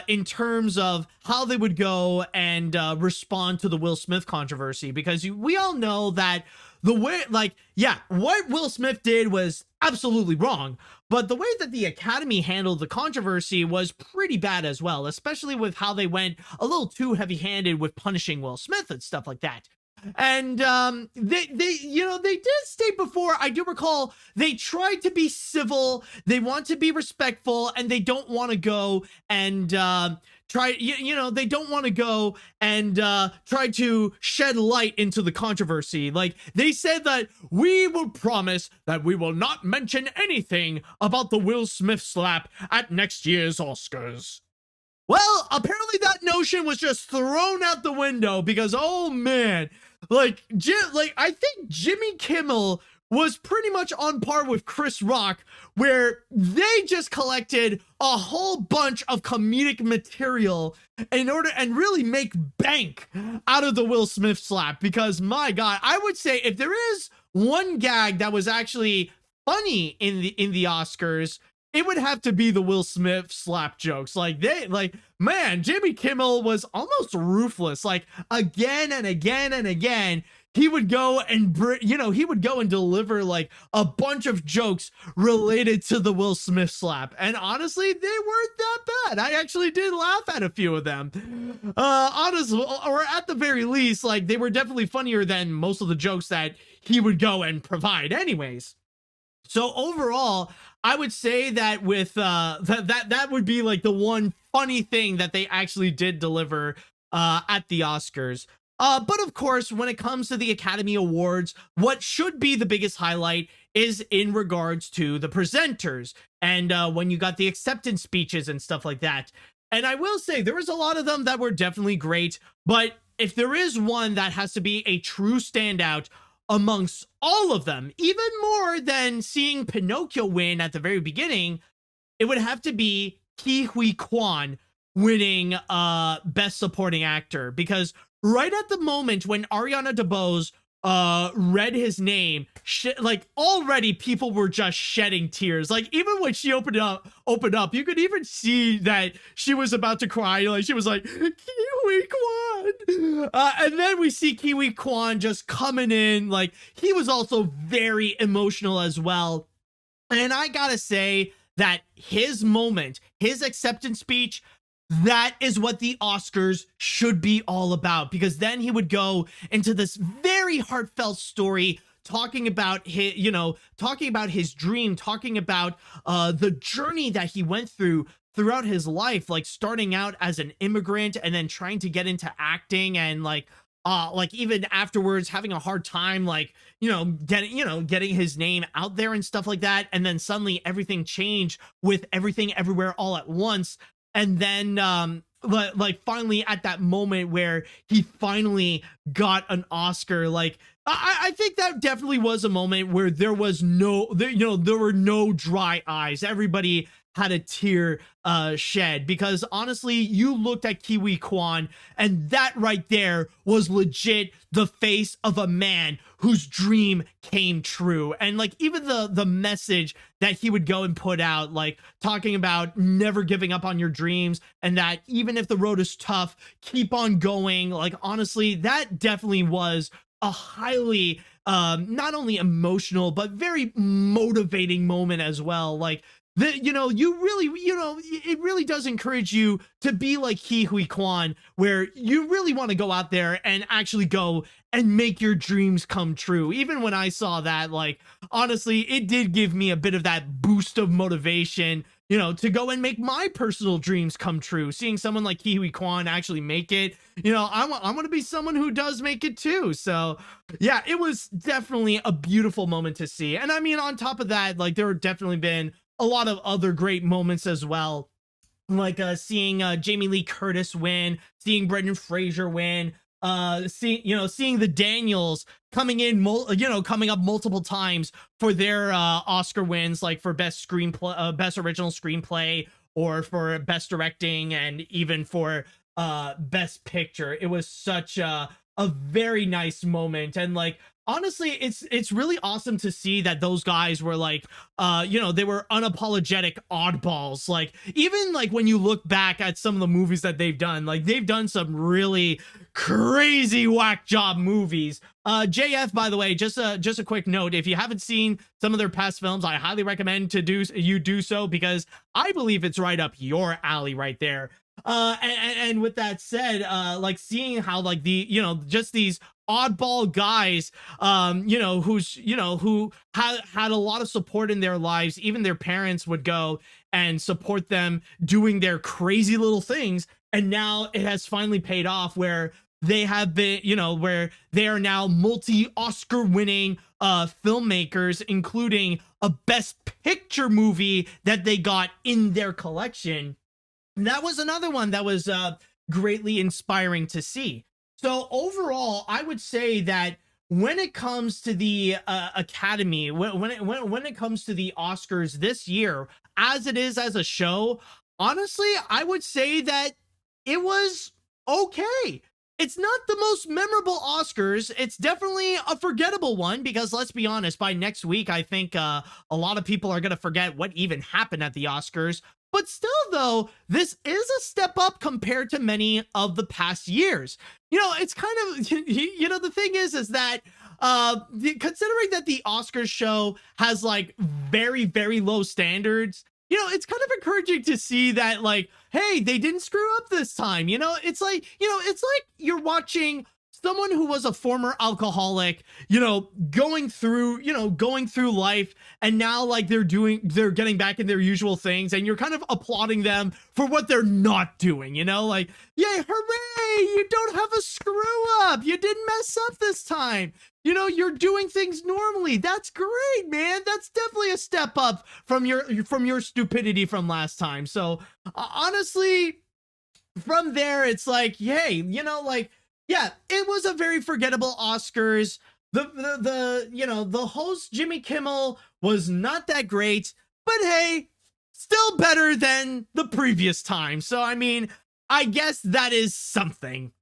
in terms of how they would go and respond to the Will Smith controversy, because we all know that the way, like, yeah, what Will Smith did was absolutely wrong, but the way that the Academy handled the controversy was pretty bad as well, especially with how they went a little too heavy-handed with punishing Will Smith and stuff like that. And they did state before, I do recall, they tried to be civil, they want to be respectful, and they don't want to go and they don't want to go and try to shed light into the controversy. Like, they said that we will promise that we will not mention anything about the Will Smith slap at next year's Oscars. Well, apparently that notion was just thrown out the window because, oh man, like I think Jimmy Kimmel was pretty much on par with Chris Rock, where they just collected a whole bunch of comedic material in order and really make bank out of the Will Smith slap. Because my God, I would say if there is one gag that was actually funny in the Oscars, it would have to be the Will Smith slap jokes. Like, man, Jimmy Kimmel was almost ruthless. Like, again and again and again, he would go and deliver like a bunch of jokes related to the Will Smith slap. And honestly, they weren't that bad. I actually did laugh at a few of them. Honestly, or at the very least, like, they were definitely funnier than most of the jokes that he would go and provide anyways. So overall, I would say that with that would be like the one funny thing that they actually did deliver at the Oscars. But of course, when it comes to the Academy Awards, what should be the biggest highlight is in regards to the presenters and when you got the acceptance speeches and stuff like that. And I will say there was a lot of them that were definitely great, but if there is one that has to be a true standout amongst all of them, even more than seeing Pinocchio win at the very beginning, it would have to be Ke Huy Quan winning Best Supporting Actor, because right at the moment when Ariana DeBose read his name, like already people were just shedding tears. Like even when she opened up, you could even see that she was about to cry. Like she was like, Ke Huy Quan. And then we see Ke Huy Quan just coming in. Like he was also very emotional as well. And I gotta say that his moment, his acceptance speech, that is what the Oscars should be all about, because then he would go into this very heartfelt story talking about his, talking about his dream, talking about the journey that he went throughout his life, like starting out as an immigrant and then trying to get into acting, and like even afterwards having a hard time, like, getting his name out there and stuff like that. And then suddenly everything changed with Everything Everywhere All at Once. And then, like finally at that moment where he finally got an Oscar, like I think that definitely was a moment where there was there were no dry eyes. Everybody had a tear shed, because honestly, you looked at Ke Huy Quan and that right there was legit the face of a man whose dream came true. And like even the message that he would go and put out, like talking about never giving up on your dreams, and that even if the road is tough, keep on going. Like honestly, that definitely was a highly not only emotional but very motivating moment as well. Like you really, it really does encourage you to be like Ke Huy Quan, where you really want to go out there and actually go and make your dreams come true. Even when I saw that, like, honestly, it did give me a bit of that boost of motivation, to go and make my personal dreams come true. Seeing someone like Ke Huy Quan actually make it, I want to be someone who does make it too. So yeah, it was definitely a beautiful moment to see. And I mean, on top of that, like there have definitely been a lot of other great moments as well, like seeing Jamie Lee Curtis win, seeing Brendan Fraser win, seeing the Daniels coming in, coming up multiple times for their Oscar wins, like for best screenplay, best original screenplay, or for best directing, and even for best picture. It was such a very nice moment. And like honestly, it's really awesome to see that those guys were like they were unapologetic oddballs. Like even like when you look back at some of the movies that they've done, like they've done some really crazy whack job movies. JF, by the way, just a quick note, if you haven't seen some of their past films, I highly recommend you do so, because I believe it's right up your alley right there. And with that said, like seeing how like just these oddball guys, who had a lot of support in their lives, even their parents would go and support them doing their crazy little things, and now it has finally paid off, where they have been, where they are now multi-Oscar winning filmmakers, including a best picture movie that they got in their collection. And that was another one that was greatly inspiring to see. So overall, I would say that when it comes to the Academy, when it comes to the Oscars this year, as it is as a show, honestly, I would say that it was okay. It's not the most memorable Oscars. It's definitely a forgettable one, because let's be honest, by next week, I think a lot of people are going to forget what even happened at the Oscars. But still, though, this is a step up compared to many of the past years. It's kind of, the thing is that considering that the Oscars show has like very, very low standards, it's kind of encouraging to see that, like, hey, they didn't screw up this time. It's like you're watching someone who was a former alcoholic, you know, going through life, and now like they're getting back in their usual things, and you're kind of applauding them for what they're not doing, you know, like, yay, hooray, you don't have a screw up, you didn't mess up this time, you know, you're doing things normally. That's great, man. That's definitely a step up from your stupidity from last time. So honestly, from there, it's like, yay, you know, like, yeah, it was a very forgettable Oscars. The host Jimmy Kimmel was not that great, but hey, still better than the previous time. So I mean, I guess that is something.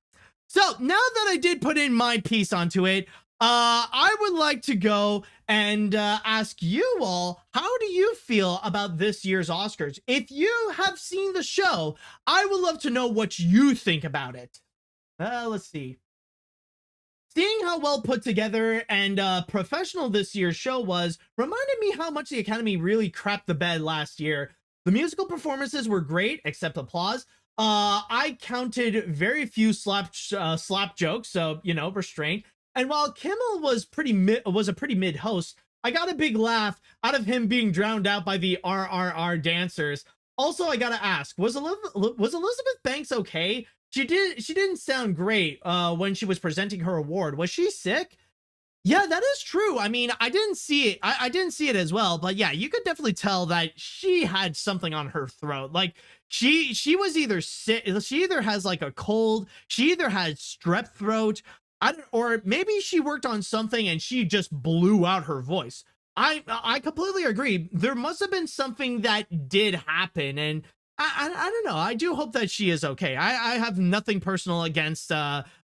So now that I did put in my piece onto it, I would like to go and ask you all, how do you feel about this year's Oscars? If you have seen the show, I would love to know what you think about it. Let's see. Seeing how well put together and professional this year's show was reminded me how much the Academy really crapped the bed last year. The musical performances were great, except applause. I counted very few slap jokes, so, you know, restraint. And while Kimmel was a pretty mid host, I got a big laugh out of him being drowned out by the RRR dancers. Also, I gotta ask, was Elizabeth Banks okay? She didn't sound great when she was presenting her award. Was she sick? Yeah, that is true. I mean, I didn't see it. I didn't see it as well, but yeah, you could definitely tell that she had something on her throat. Like she was either sick, she either has like a cold, she either had strep throat, or maybe she worked on something and she just blew out her voice. I completely agree. There must have been something that did happen, and I don't know. I do hope that she is okay. I have nothing personal against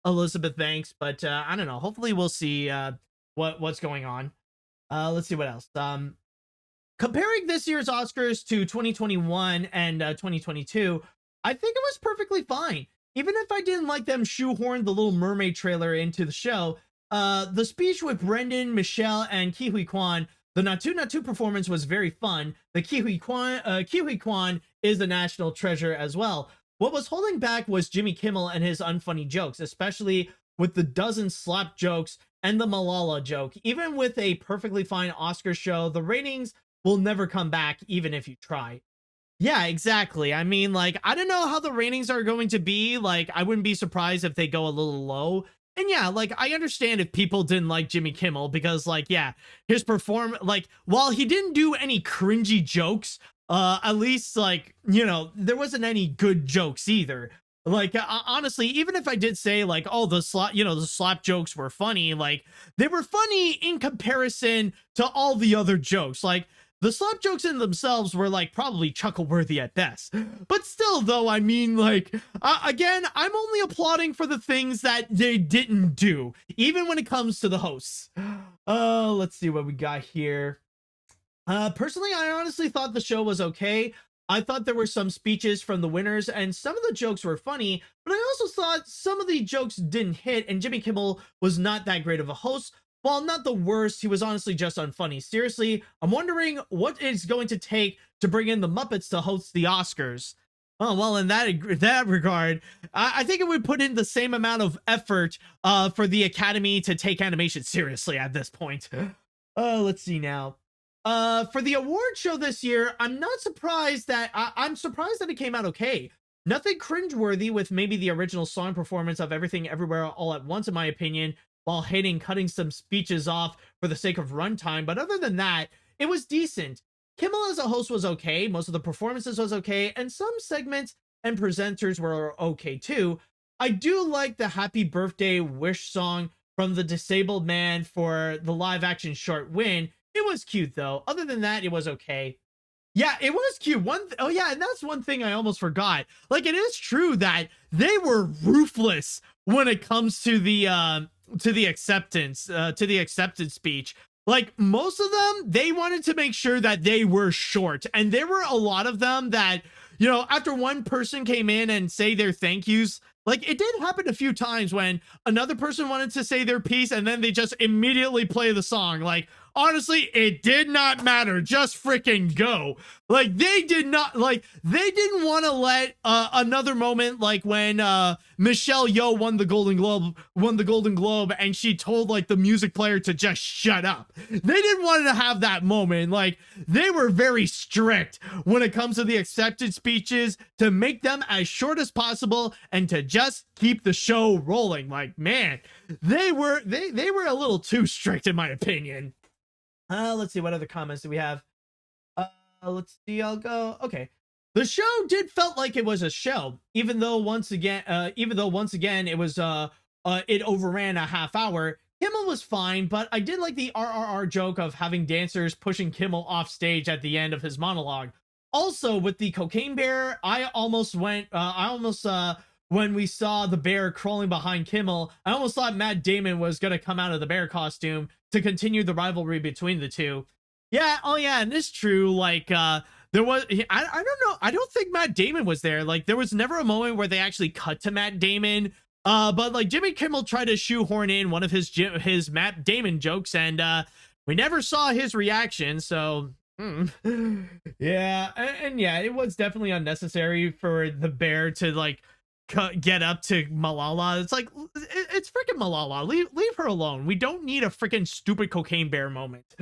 Elizabeth Banks, but I don't know. Hopefully we'll see what's going on. Let's see what else. Comparing this year's Oscars to 2021 and 2022, I think it was perfectly fine. Even if I didn't like them shoehorn the Little Mermaid trailer into the show, the speech with Brendan, Michelle, and Kiwi Kwan, the Natu performance was very fun. The Kiwi Kwan is a national treasure as well. What was holding back was Jimmy Kimmel and his unfunny jokes, especially with the dozen slap jokes and the Malala joke. Even with a perfectly fine Oscar show, the ratings will never come back even if you try. Yeah, exactly. I mean, like, I don't know how the ratings are going to be. Like, I wouldn't be surprised if they go a little low. And yeah, like, I understand if people didn't like Jimmy Kimmel because, like, yeah, his like, while he didn't do any cringy jokes, at least, like, you know, there wasn't any good jokes either. Like, honestly, even if I did say, like, oh, the slap jokes were funny, like, they were funny in comparison to all the other jokes. Like, the slap jokes in themselves were, like, probably chuckle-worthy at best. But still, though, I mean, like, again, I'm only applauding for the things that they didn't do, even when it comes to the hosts. Let's see what we got here. Personally, I honestly thought the show was okay. I thought there were some speeches from the winners, and some of the jokes were funny, but I also thought some of the jokes didn't hit, and Jimmy Kimmel was not that great of a host. While not the worst, he was honestly just unfunny. Seriously, I'm wondering what it's going to take to bring in the Muppets to host the Oscars. Oh, well, in that regard, I think it would put in the same amount of effort for the Academy to take animation seriously at this point. Let's see now. For the award show this year, I'm surprised that it came out okay. Nothing cringeworthy with maybe the original song performance of Everything Everywhere All at Once, in my opinion, while hating cutting some speeches off for the sake of runtime. But other than that, it was decent. Kimmel as a host was okay. Most of the performances was okay. And some segments and presenters were okay too. I do like the Happy Birthday Wish song from the Disabled Man for the live action short win. It was cute though. Other than that, it was okay. Yeah, it was cute. Oh yeah, and that's one thing I almost forgot. Like, it is true that they were ruthless when it comes to the acceptance speech. Like, most of them, they wanted to make sure that they were short, and there were a lot of them that, you know, after one person came in and say their thank yous, like, it did happen a few times when another person wanted to say their piece and then they just immediately play the song. Like, honestly, it did not matter. Just freaking go. Like, they didn't want to let another moment like when Michelle Yeoh won the Golden Globe, and she told like the music player to just shut up. They didn't want to have that moment. Like, they were very strict when it comes to the acceptance speeches to make them as short as possible and to just keep the show rolling. Like, man, they were a little too strict in my opinion. Let's see, what other comments do we have? Let's see, I'll go. Okay. The show did felt like it was a show, even though once again it was it overran a half hour. Kimmel was fine, but I did like the RRR joke of having dancers pushing Kimmel off stage at the end of his monologue. Also, with the cocaine bear, when we saw the bear crawling behind Kimmel, I almost thought Matt Damon was gonna come out of the bear costume to continue the rivalry between the two. Yeah, oh yeah, and it's true, like, there was, I don't know, I don't think Matt Damon was there. Like, there was never a moment where they actually cut to Matt Damon, but like Jimmy Kimmel tried to shoehorn in one of his Matt Damon jokes, and we never saw his reaction, so yeah, and yeah, it was definitely unnecessary for the bear to like get up to Malala. It's like, it's freaking Malala. Leave her alone. We don't need a freaking stupid cocaine bear moment.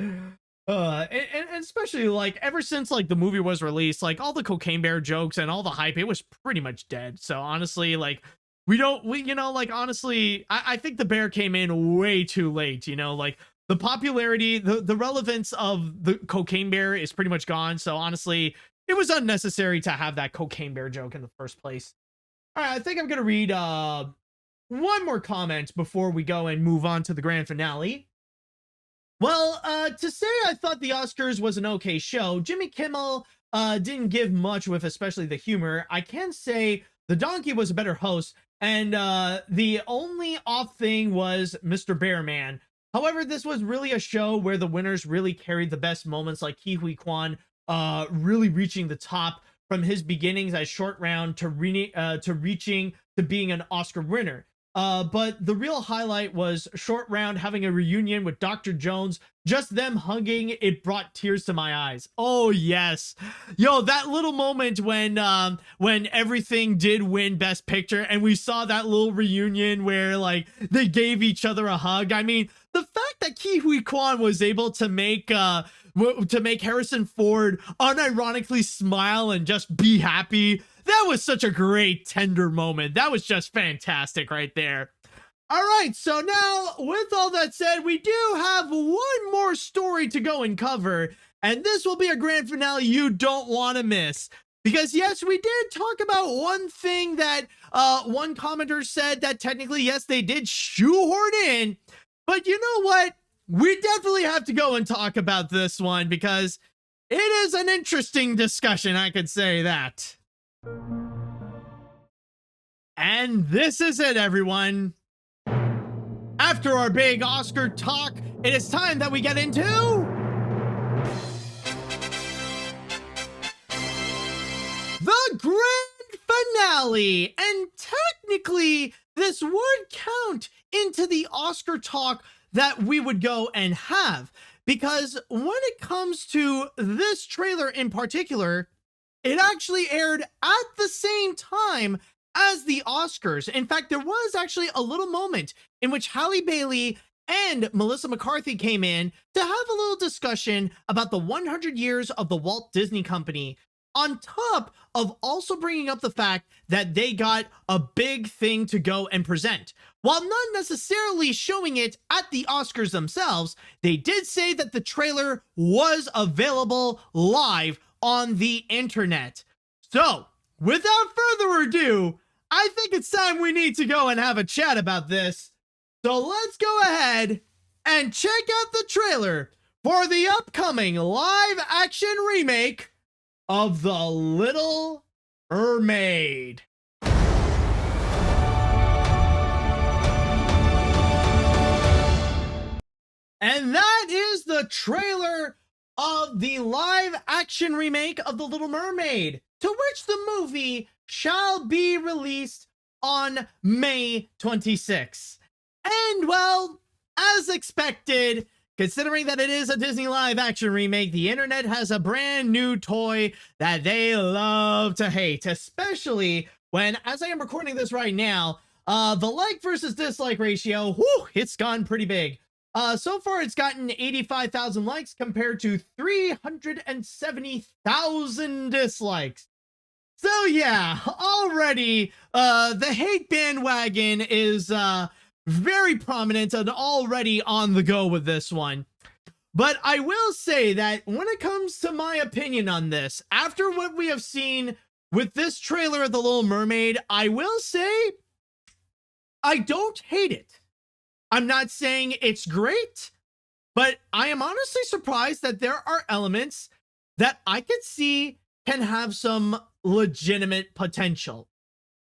And especially like ever since like the movie was released, like all the cocaine bear jokes and all the hype, it was pretty much dead. So honestly, like honestly, I think the bear came in way too late. Like the popularity, the relevance of the cocaine bear is pretty much gone. So honestly, it was unnecessary to have that cocaine bear joke in the first place. All right, I think I'm gonna read one more comment before we go and move on to the grand finale. Well, to say I thought the Oscars was an okay show, Jimmy Kimmel didn't give much with especially the humor. I can say the donkey was a better host, and the only off thing was Mr. Bearman. However, this was really a show where the winners really carried the best moments, like Ke Huy Quan really reaching the top from his beginnings as short round to reaching to being an Oscar winner. But the real highlight was short round having a reunion with Dr. Jones. Just them hugging, it brought tears to my eyes. Oh yes, yo, that little moment when everything did win Best Picture and we saw that little reunion where like they gave each other a hug. I mean, the fact that Ke Huy Quan was able to make Harrison Ford unironically smile and just be happy, that was such a great tender moment. That was just fantastic right there. All right, so now with all that said, we do have one more story to go and cover, and this will be a grand finale you don't want to miss. Because yes, we did talk about one thing that one commenter said that technically, yes, they did shoehorn in, but you know what? We definitely have to go and talk about this one because it is an interesting discussion, I could say that. And this is it, everyone. After our big Oscar talk, it is time that we get into the grand finale. And technically, this would count into the Oscar talk that we would go and have, because when it comes to this trailer in particular, it actually aired at the same time as the Oscars. In fact, there was actually a little moment in which Halle Bailey and Melissa McCarthy came in to have a little discussion about the 100 years of the Walt Disney Company, on top of also bringing up the fact that they got a big thing to go and present. While not necessarily showing it at the Oscars themselves, they did say that the trailer was available live on the internet. So, without further ado, I think it's time we need to go and have a chat about this. So let's go ahead and check out the trailer for the upcoming live action remake of The Little Mermaid. And that is the trailer of the live action remake of The Little Mermaid, to which the movie shall be released on May 26th. And well, as expected, Considering that it is a Disney live action remake, the internet has a brand new toy that they love to hate, especially when, as I am recording this right now, the like versus dislike ratio, whew, it's gone pretty big. So far, it's gotten 85,000 likes compared to 370,000 dislikes. So yeah, already the hate bandwagon is very prominent and already on the go with this one. But I will say that when it comes to my opinion on this, after what we have seen with this trailer of The Little Mermaid, I will say I don't hate it. I'm not saying it's great, but I am honestly surprised that there are elements that I could see can have some legitimate potential.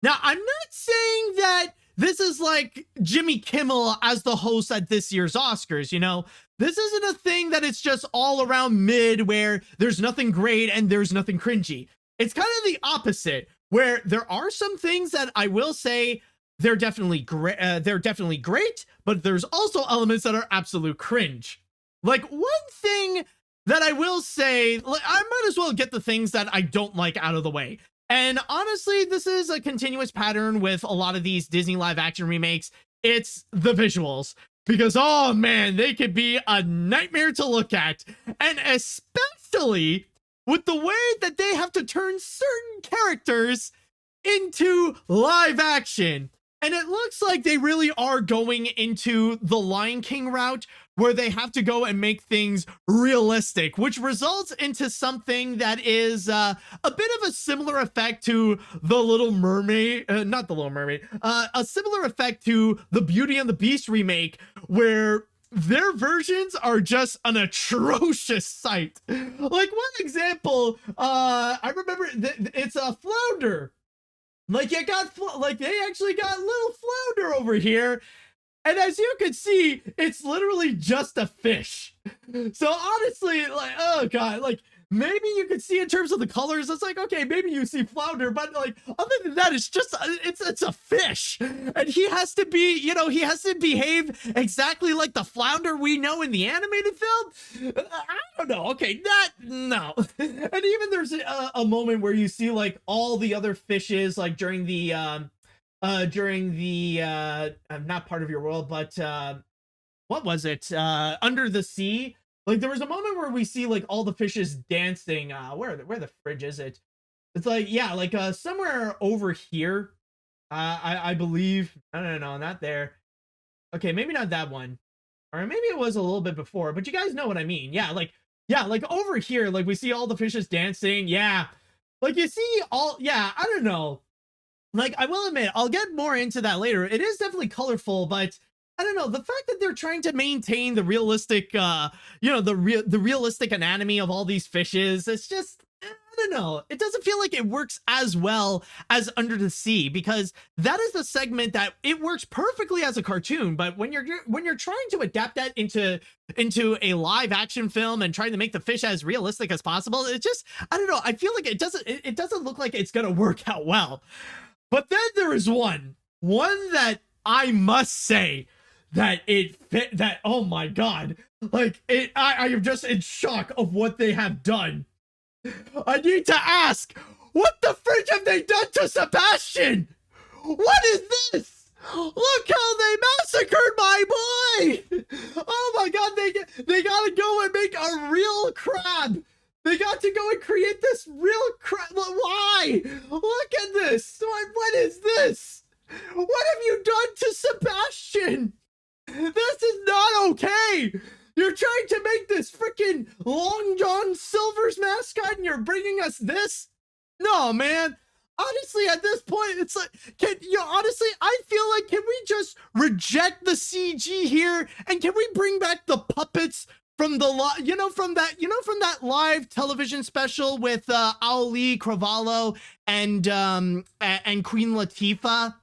Now, I'm not saying that this is like Jimmy Kimmel as the host at this year's Oscars, you know? This isn't a thing that it's just all around mid where there's nothing great and there's nothing cringy. It's kind of the opposite, where there are some things that I will say they're definitely great, but there's also elements that are absolute cringe. Like, one thing that I will say, like, I might as well get the things that I don't like out of the way. And honestly, this is a continuous pattern with a lot of these Disney live action remakes. It's the visuals, because, oh man, they could be a nightmare to look at. And especially with the way that they have to turn certain characters into live action. And it looks like they really are going into the Lion King route, where they have to go and make things realistic, which results into something that is a bit of a similar effect to The Little Mermaid, not The Little Mermaid, a similar effect to the Beauty and the Beast remake, where their versions are just an atrocious sight. Like, one example, I remember it's a flounder. Like, they actually got little flounder over here. And as you can see, it's literally just a fish. So honestly, like, oh God, like, maybe you could see in terms of the colors, it's like, okay, maybe you see flounder, but like, other than that, it's just, it's a fish. And he has to be, you know, he has to behave exactly like the flounder we know in the animated film. I don't know. Okay, no. And even there's a moment where you see like all the other fishes, like during the not part of your world, but what was it? Under the sea. Like, there was a moment where we see like all the fishes dancing. Where the fridge is it? It's like, yeah, like somewhere over here. I believe. No, not there. Okay, maybe not that one, or maybe it was a little bit before. But you guys know what I mean. Yeah, like over here, like we see all the fishes dancing. Yeah, like you see all. Yeah, I don't know. Like, I will admit, I'll get more into that later. It is definitely colorful, but I don't know, the fact that they're trying to maintain the realistic, you know, the realistic anatomy of all these fishes, it's just, I don't know. It doesn't feel like it works as well as Under the Sea, because that is the segment that it works perfectly as a cartoon. But when you're trying to adapt that into a live action film and trying to make the fish as realistic as possible, it just, I don't know. I feel like it doesn't look like it's going to work out well. But then there is one that I must say that it fit, that, oh my God, like I am just in shock of what they have done. I need to ask, what the fridge have they done to Sebastian? What is this? Look how they massacred my boy. Oh my God, they gotta go and make a real crab. They got to go and create this real crap. Why? Look at this. What is this? What have you done to Sebastian? This is not okay. You're trying to make this freaking Long John Silver's mascot and you're bringing us this? No, man. Honestly, at this point, it's like, honestly, I feel like, can we just reject the CG here? And can we bring back the puppets from the from that live television special with Ali Cravalho and Queen Latifah?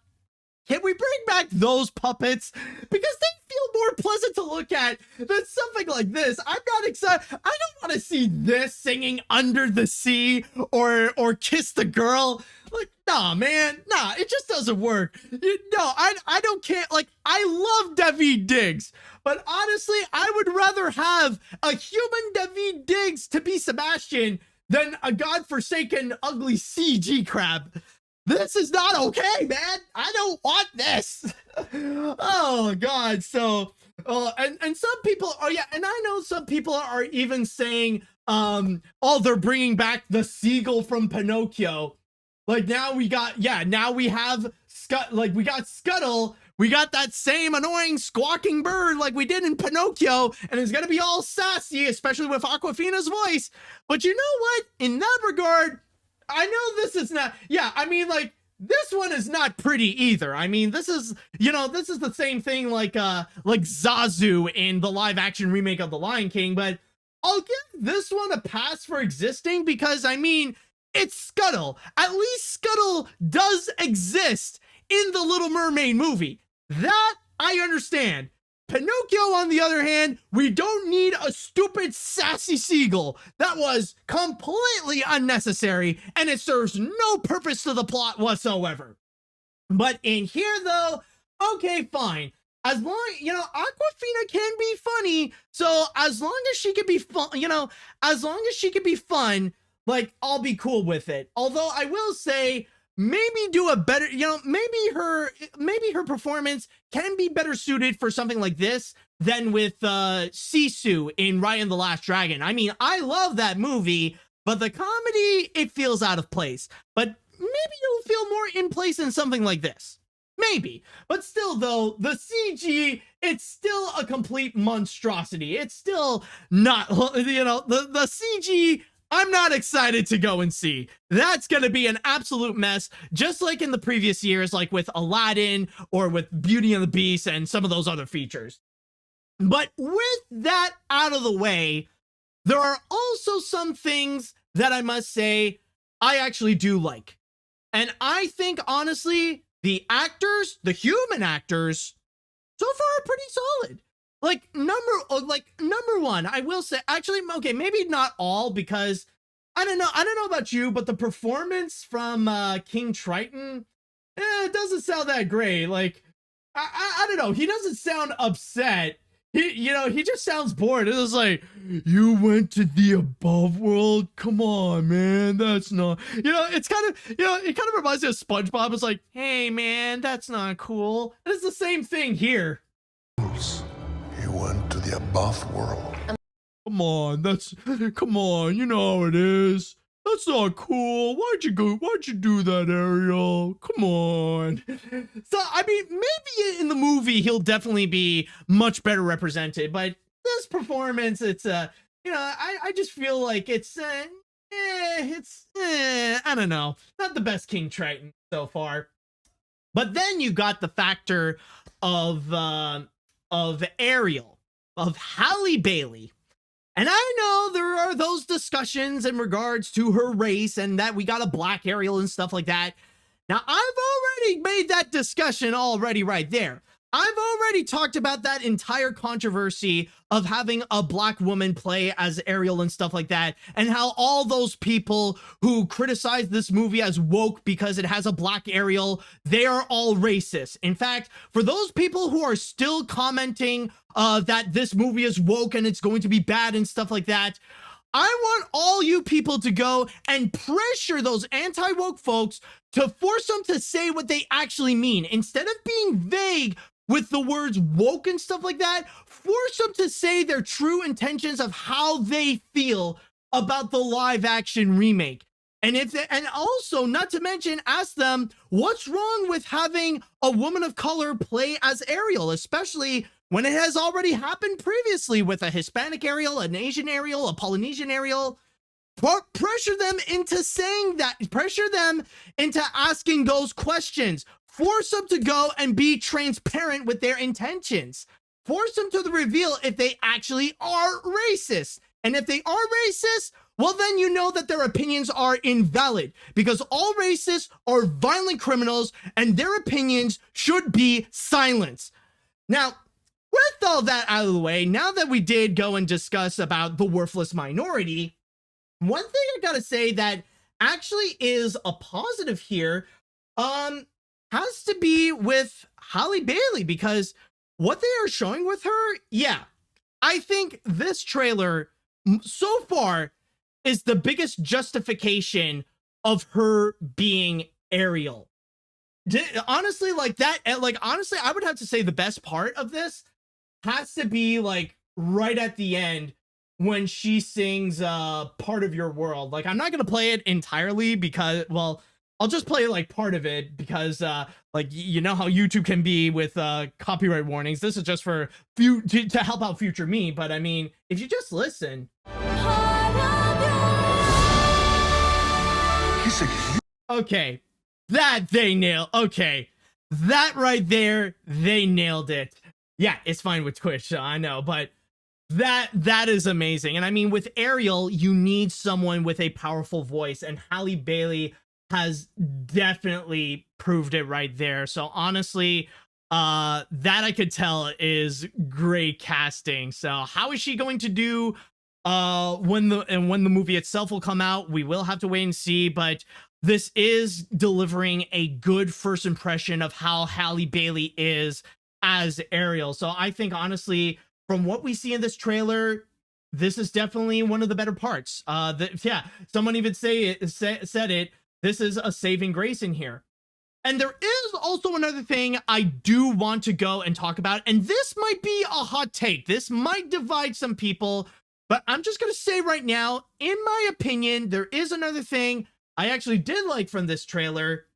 Can we bring back those puppets? Because they feel more pleasant to look at than something like this. I'm not excited. I don't want to see this singing Under the Sea or Kiss the Girl. Like, Nah, man, nah, it just doesn't work. No, I don't care. Like, I love Daveed Diggs, but honestly, I would rather have a human Daveed Diggs to be Sebastian than a godforsaken ugly CG crab. This is not okay, man. I don't want this. Oh God. So, and some people are, yeah, and I know some people are even saying, oh, they're bringing back the seagull from Pinocchio. Like now we got, yeah, now we have we got Scuttle. We got that same annoying squawking bird like we did in Pinocchio, and it's gonna be all sassy, especially with Awkwafina's voice. But you know what? In that regard, I know this is not, yeah, I mean, like, this one is not pretty either. I mean, this is, you know, this is the same thing like Zazu in the live action remake of The Lion King, but I'll give this one a pass for existing because, I mean, it's Scuttle. At least Scuttle does exist in the Little Mermaid movie. That I understand. Pinocchio, on the other hand, we don't need a stupid sassy seagull. That was completely unnecessary, and it serves no purpose to the plot whatsoever. But in here, though, okay, fine. As long, you know, Awkwafina can be funny, so as long as she can be fun, you know, as long as she can be fun, like, I'll be cool with it. Although I will say, maybe do a better, you know, maybe her performance can be better suited for something like this than with Sisu in Raya and the Last Dragon. I mean, I love that movie, but the comedy, it feels out of place. But maybe it'll feel more in place in something like this. Maybe. But still, though, the CG, it's still a complete monstrosity. It's still not, you know, the CG, I'm not excited to go and see. That's going to be an absolute mess, just like in the previous years, like with Aladdin or with Beauty and the Beast and some of those other features. But with that out of the way, there are also some things that I must say I actually do like. And I think, honestly, the actors, the human actors, so far are pretty solid. Like number one, I will say, actually, okay, maybe not all, because I don't know about you, but the performance from King Triton, it doesn't sound that great. Like, I don't know, he doesn't sound upset. He just sounds bored. It was like, you went to the above world? Come on, man, that's not, it's kind of, it kind of reminds me of SpongeBob. It's like, hey, man, that's not cool. And it's the same thing here. You went to the above world. Come on, you know how it is. That's not cool. Why'd you do that, Ariel? Come on. So, I mean, maybe in the movie, he'll definitely be much better represented, but this performance, it's, I just feel like it's, I don't know, not the best King Triton so far. But then you got the factor of Ariel, of Halle Bailey. And I know there are those discussions in regards to her race and that we got a black Ariel and stuff like that. Now, I've already made that discussion already right there. I've already talked about that entire controversy of having a black woman play as Ariel and stuff like that, and how all those people who criticize this movie as woke because it has a black Ariel, they are all racist. In fact, for those people who are still commenting that this movie is woke and it's going to be bad and stuff like that, I want all you people to go and pressure those anti-woke folks to force them to say what they actually mean. Instead of being vague with the words woke and stuff like that, force them to say their true intentions of how they feel about the live action remake. And also, not to mention, ask them what's wrong with having a woman of color play as Ariel, especially when it has already happened previously with a Hispanic Ariel, an Asian Ariel, a Polynesian Ariel. Pressure them into saying that, pressure them into asking those questions. Force them to go and be transparent with their intentions. Force them to the reveal if they actually are racist. And if they are racist, well, then you know that their opinions are invalid, because all racists are violent criminals and their opinions should be silenced. Now, with all that out of the way, now that we did go and discuss about the worthless minority, one thing I gotta say that actually is a positive here has to be with Halle Bailey, because what they are showing with her, yeah, I think this trailer so far is the biggest justification of her being Ariel. Honestly, like that, like honestly, I would have to say the best part of this has to be like right at the end when she sings Part of Your World. Like, I'm not gonna play it entirely because, well, I'll just play like part of it because like, you know how YouTube can be with copyright warnings. This is just for to help out future me, but I mean, if you just listen. Okay, that they nailed. Okay, that right there, they nailed it. Yeah, it's fine with Twitch, I know, but that is amazing. And I mean, with Ariel, you need someone with a powerful voice, and Halle Bailey has definitely proved it right there. So honestly, that I could tell is great casting. So how is she going to do when the movie itself will come out? We will have to wait and see, but this is delivering a good first impression of how Halle Bailey is as Ariel. So I think honestly, from what we see in this trailer, this is definitely one of the better parts. Yeah, someone even said it. This is a saving grace in here. And there is also another thing I do want to go and talk about, and this might be a hot take. This might divide some people, but I'm just going to say right now, in my opinion, there is another thing I actually did like from this trailer.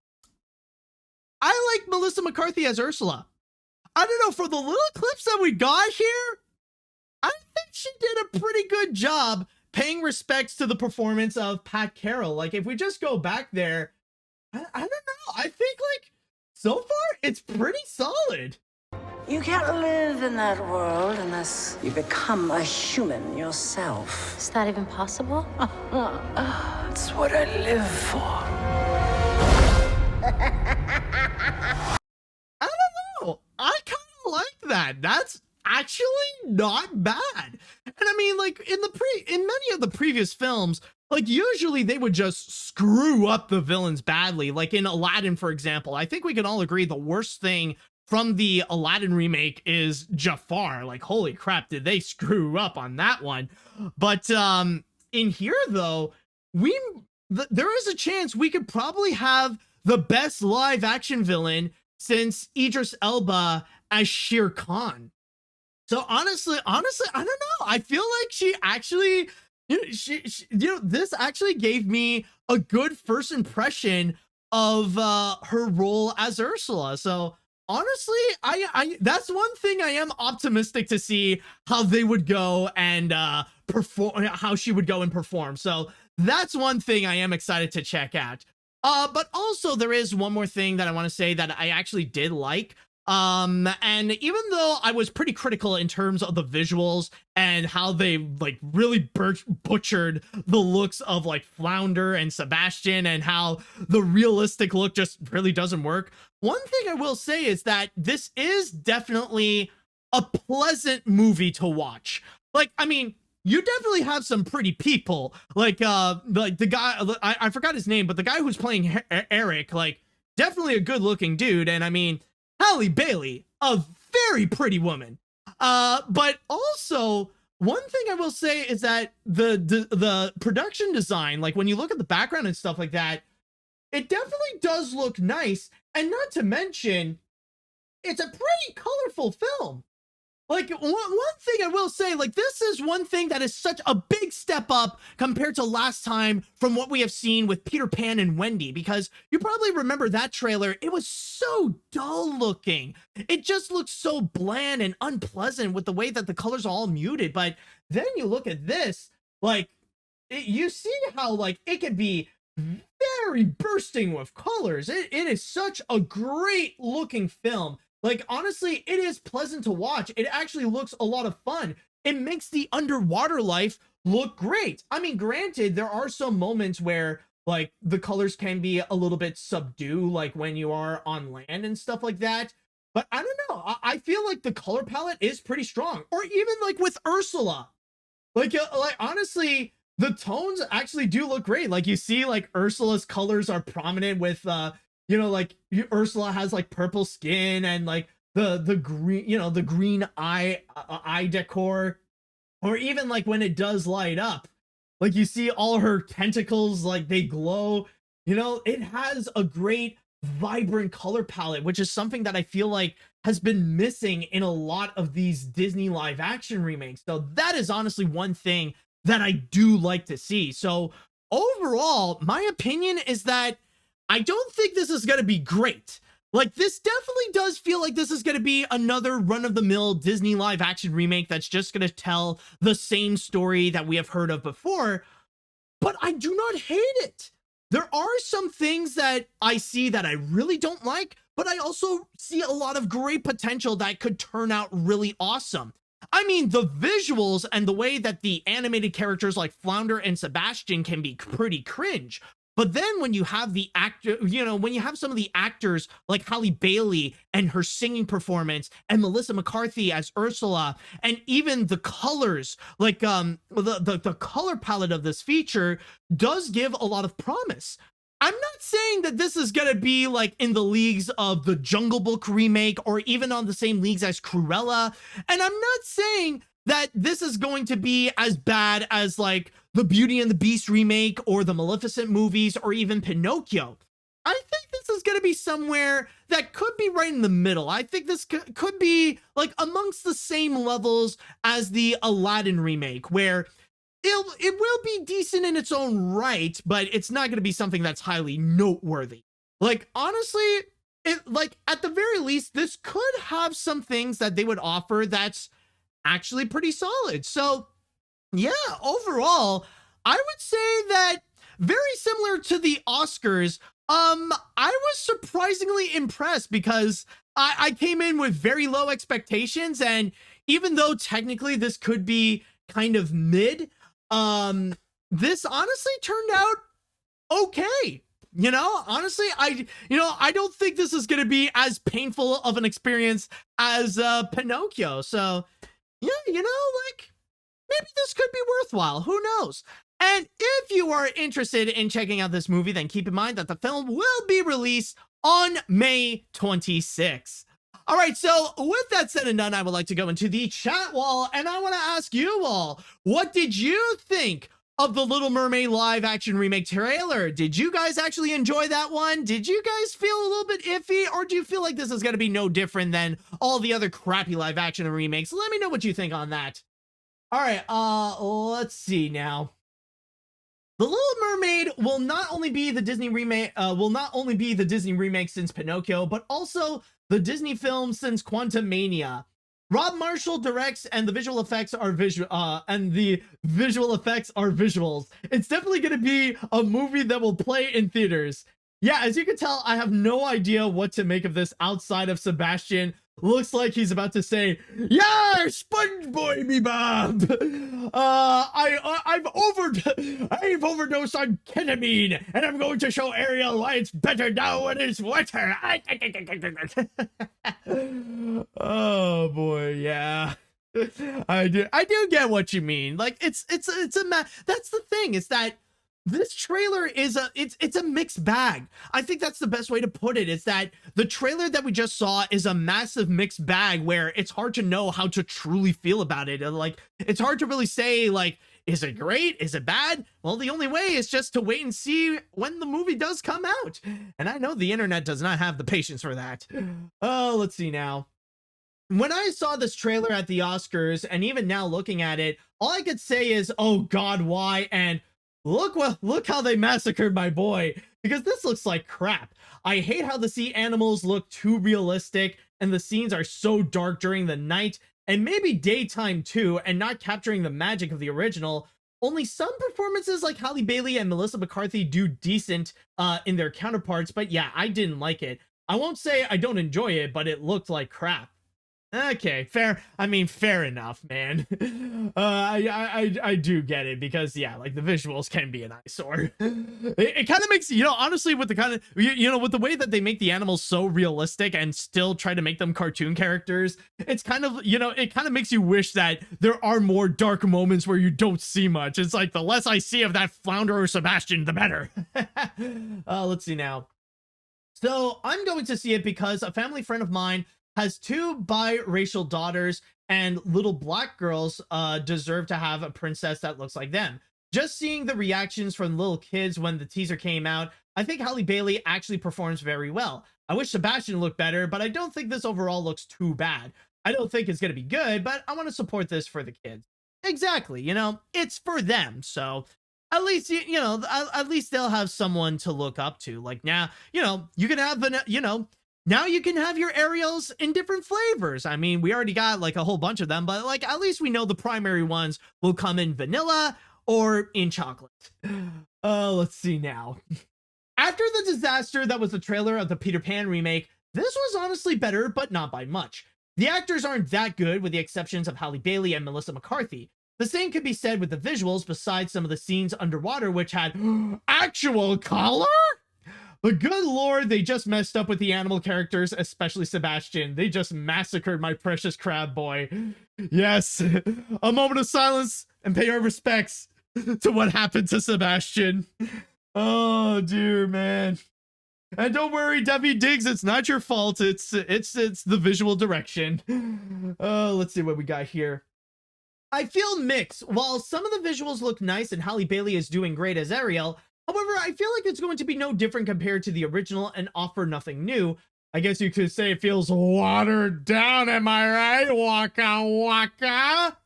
I like Melissa McCarthy as Ursula. I don't know, for the little clips that we got here, I think she did a pretty good job paying respects to the performance of Pat Carroll. Like, if we just go back there, I don't know. I think, like, so far, it's pretty solid. You can't live in that world unless you become a human yourself. Is that even possible? That's what I live for. I don't know. I kind of like that. That's actually not bad. And I mean, like, in many of the previous films, like, usually they would just screw up the villains badly. Like in Aladdin, for example, I think we can all agree the worst thing from the Aladdin remake is Jafar. Like, holy crap, did they screw up on that one? But in here, though, there is a chance we could probably have the best live action villain since Idris Elba as Shere Khan. So honestly, I don't know. I feel like she actually, this actually gave me a good first impression of her role as Ursula. So honestly, I that's one thing I am optimistic to see how they would go and perform, how she would go and perform. So that's one thing I am excited to check out. But also there is one more thing that I want to say that I actually did like. And even though I was pretty critical in terms of the visuals and how they like really butchered the looks of like Flounder and Sebastian and how the realistic look just really doesn't work, one thing I will say is that this is definitely a pleasant movie to watch. Like, I mean, you definitely have some pretty people, like the guy, I forgot his name, but the guy who's playing Eric, like, definitely a good looking dude. And I mean, Halle Bailey, a very pretty woman. But also, one thing I will say is that the production design, like when you look at the background and stuff like that, it definitely does look nice. And not to mention, it's a pretty colorful film. Like, one thing I will say, like, this is one thing that is such a big step up compared to last time from what we have seen with Peter Pan and Wendy, because you probably remember that trailer. It was so dull looking. It just looked so bland and unpleasant with the way that the colors are all muted. But then you look at this, like, you see how, like, it can be very bursting with colors. It is such a great looking film. Like, honestly, it is pleasant to watch. It actually looks a lot of fun. It makes the underwater life look great. I mean, granted, there are some moments where, like, the colors can be a little bit subdued, like when you are on land and stuff like that. But I don't know. I feel like the color palette is pretty strong. Or even, like, with Ursula. Like honestly, the tones actually do look great. Like you see like Ursula's colors are prominent with you know, like Ursula has like purple skin and like the green, you know, the green eye decor, or even like when it does light up, like you see all her tentacles, like they glow. You know, it has a great vibrant color palette, which is something that I feel like has been missing in a lot of these Disney live action remakes. So that is honestly one thing that I do like to see. So overall, my opinion is that I don't think this is going to be great. Like, this definitely does feel like this is going to be another run-of-the-mill Disney live-action remake that's just going to tell the same story that we have heard of before, but I do not hate it. There are some things that I see that I really don't like, but I also see a lot of great potential that could turn out really awesome. I mean, the visuals and the way that the animated characters like Flounder and Sebastian can be pretty cringe. But then when you have the actor, you know, when you have some of the actors like Halle Bailey and her singing performance and Melissa McCarthy as Ursula, and even the colors, like the color palette of this feature does give a lot of promise. I'm not saying that this is going to be like in the leagues of the Jungle Book remake or even on the same leagues as Cruella. And I'm not saying that this is going to be as bad as like the Beauty and the Beast remake or the Maleficent movies or even Pinocchio. I think this is going to be somewhere that could be right in the middle. I think this could be like amongst the same levels as the Aladdin remake, where it will be decent in its own right, but it's not going to be something that's highly noteworthy. Like, honestly, like at the very least, this could have some things that they would offer that's actually pretty solid. So yeah, overall, I would say that very similar to the Oscars, I was surprisingly impressed because I came in with very low expectations, and even though technically this could be kind of mid, this honestly turned out okay. You know, honestly, I don't think this is going to be as painful of an experience as Pinocchio. So yeah, you know, like, maybe this could be worthwhile. Who knows? And if you are interested in checking out this movie, then keep in mind that the film will be released on May 26th. All right, so with that said and done, I would like to go into the chat wall, and I want to ask you all, what did you think of the Little Mermaid live action remake trailer? Did you guys actually enjoy that one? Did you guys feel a little bit iffy, or do you feel like this is going to be no different than all the other crappy live action remakes? Let me know what you think on that. All right, let's see now. The Little Mermaid will not only be the Disney remake, since Pinocchio, but also the Disney film since Quantumania. Rob Marshall directs, and the visual effects are visuals. It's definitely going to be a movie that will play in theaters. Yeah, as you can tell, I have no idea what to make of this outside of Sebastian. Looks like he's about to say, "Yeah, Sponge Boy me Bob. I've overdosed on ketamine, and I'm going to show Ariel why it's better now when it's wetter." Oh boy, yeah. I do get what you mean. Like, that's the thing, is that this trailer is it's a mixed bag. I think that's the best way to put it, is that the trailer that we just saw is a massive mixed bag where it's hard to know how to truly feel about it. And like, it's hard to really say, like, is it great? Is it bad? Well, the only way is just to wait and see when the movie does come out. And I know the internet does not have the patience for that. Oh, let's see now. When I saw this trailer at the Oscars, and even now looking at it, all I could say is, oh God, why? And look how they massacred my boy, because this looks like crap. I hate how the sea animals look too realistic, and the scenes are so dark during the night, and maybe daytime too, and not capturing the magic of the original. Only some performances like Halle Bailey and Melissa McCarthy do decent in their counterparts, but yeah, I didn't like it. I won't say I don't enjoy it, but it looked like crap. Okay, fair. I mean, fair enough, man. I do get it because yeah, like the visuals can be an eyesore. It kind of makes, you know, honestly, with the kind of, you know, with the way that they make the animals so realistic and still try to make them cartoon characters, it's kind of, you know, it kind of makes you wish that there are more dark moments where you don't see much. It's like the less I see of that flounder or Sebastian, the better. Let's see now. So I'm going to see it because a family friend of mine has 2 biracial daughters, and little black girls deserve to have a princess that looks like them. Just seeing the reactions from little kids when the teaser came out, I think Halle Bailey actually performs very well. I wish Sebastian looked better, but I don't think this overall looks too bad. I don't think it's going to be good, but I want to support this for the kids. Exactly, you know, it's for them, so at least, you know, at least they'll have someone to look up to. Like now, you know, you can have, you know, now you can have your Ariels in different flavors. I mean, we already got like a whole bunch of them, but like at least we know the primary ones will come in vanilla or in chocolate. Let's see now. After the disaster that was the trailer of the Peter Pan remake, this was honestly better, but not by much. The actors aren't that good with the exceptions of Halle Bailey and Melissa McCarthy. The same could be said with the visuals besides some of the scenes underwater, which had actual color? But good lord, they just messed up with the animal characters, especially Sebastian. They just massacred my precious crab boy. Yes, a moment of silence and pay our respects to what happened to Sebastian. Oh dear, man. And don't worry, Debbie Diggs, it's not your fault. It's the visual direction. Let's see what we got here. I feel mixed. While some of the visuals look nice and Halle Bailey is doing great as Ariel, however, I feel like it's going to be no different compared to the original and offer nothing new. I guess you could say it feels watered down, am I right? Waka waka.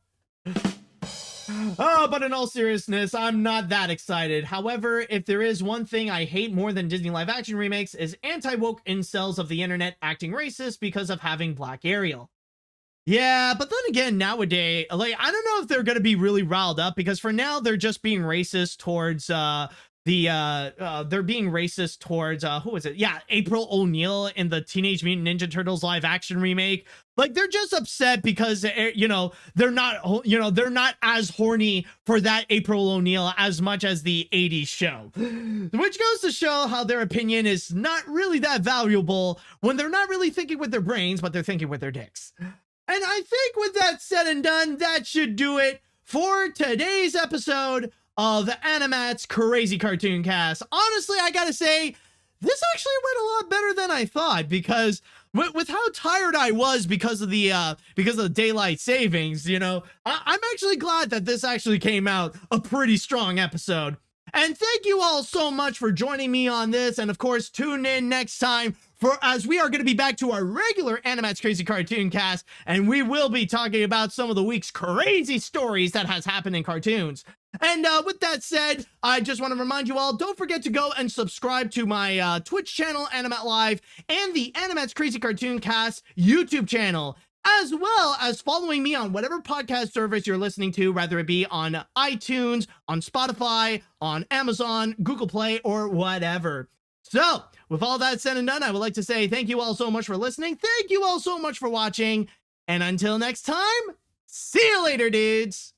Oh, but in all seriousness, I'm not that excited. However, if there is one thing I hate more than Disney live action remakes is anti-woke incels of the internet acting racist because of having Black Ariel. Yeah, but then again, nowadays, like, I don't know if they're going to be really riled up because for now they're just being racist towards, they're being racist towards, who is it? Yeah, April O'Neil in the Teenage Mutant Ninja Turtles live action remake. Like, they're just upset because, you know, they're not, you know, they're not as horny for that April O'Neil as much as the 80s show. Which goes to show how their opinion is not really that valuable when they're not really thinking with their brains, but they're thinking with their dicks. And I think with that said and done, that should do it for today's episode of AniMat's Crazy Cartoon Cast. Honestly, I gotta say, this actually went a lot better than I thought because with how tired I was because of the daylight savings, you know, I'm actually glad that this actually came out a pretty strong episode. And thank you all so much for joining me on this. And of course, tune in next time as we are going to be back to our regular AniMat's Crazy Cartoon Cast, and we will be talking about some of the week's crazy stories that has happened in cartoons. And with that said, I just want to remind you all, don't forget to go and subscribe to my Twitch channel, AniMat Live, and the AniMat's Crazy Cartoon Cast YouTube channel, as well as following me on whatever podcast service you're listening to, whether it be on iTunes, on Spotify, on Amazon, Google Play, or whatever. So, with all that said and done, I would like to say thank you all so much for listening. Thank you all so much for watching. And until next time, see you later, dudes.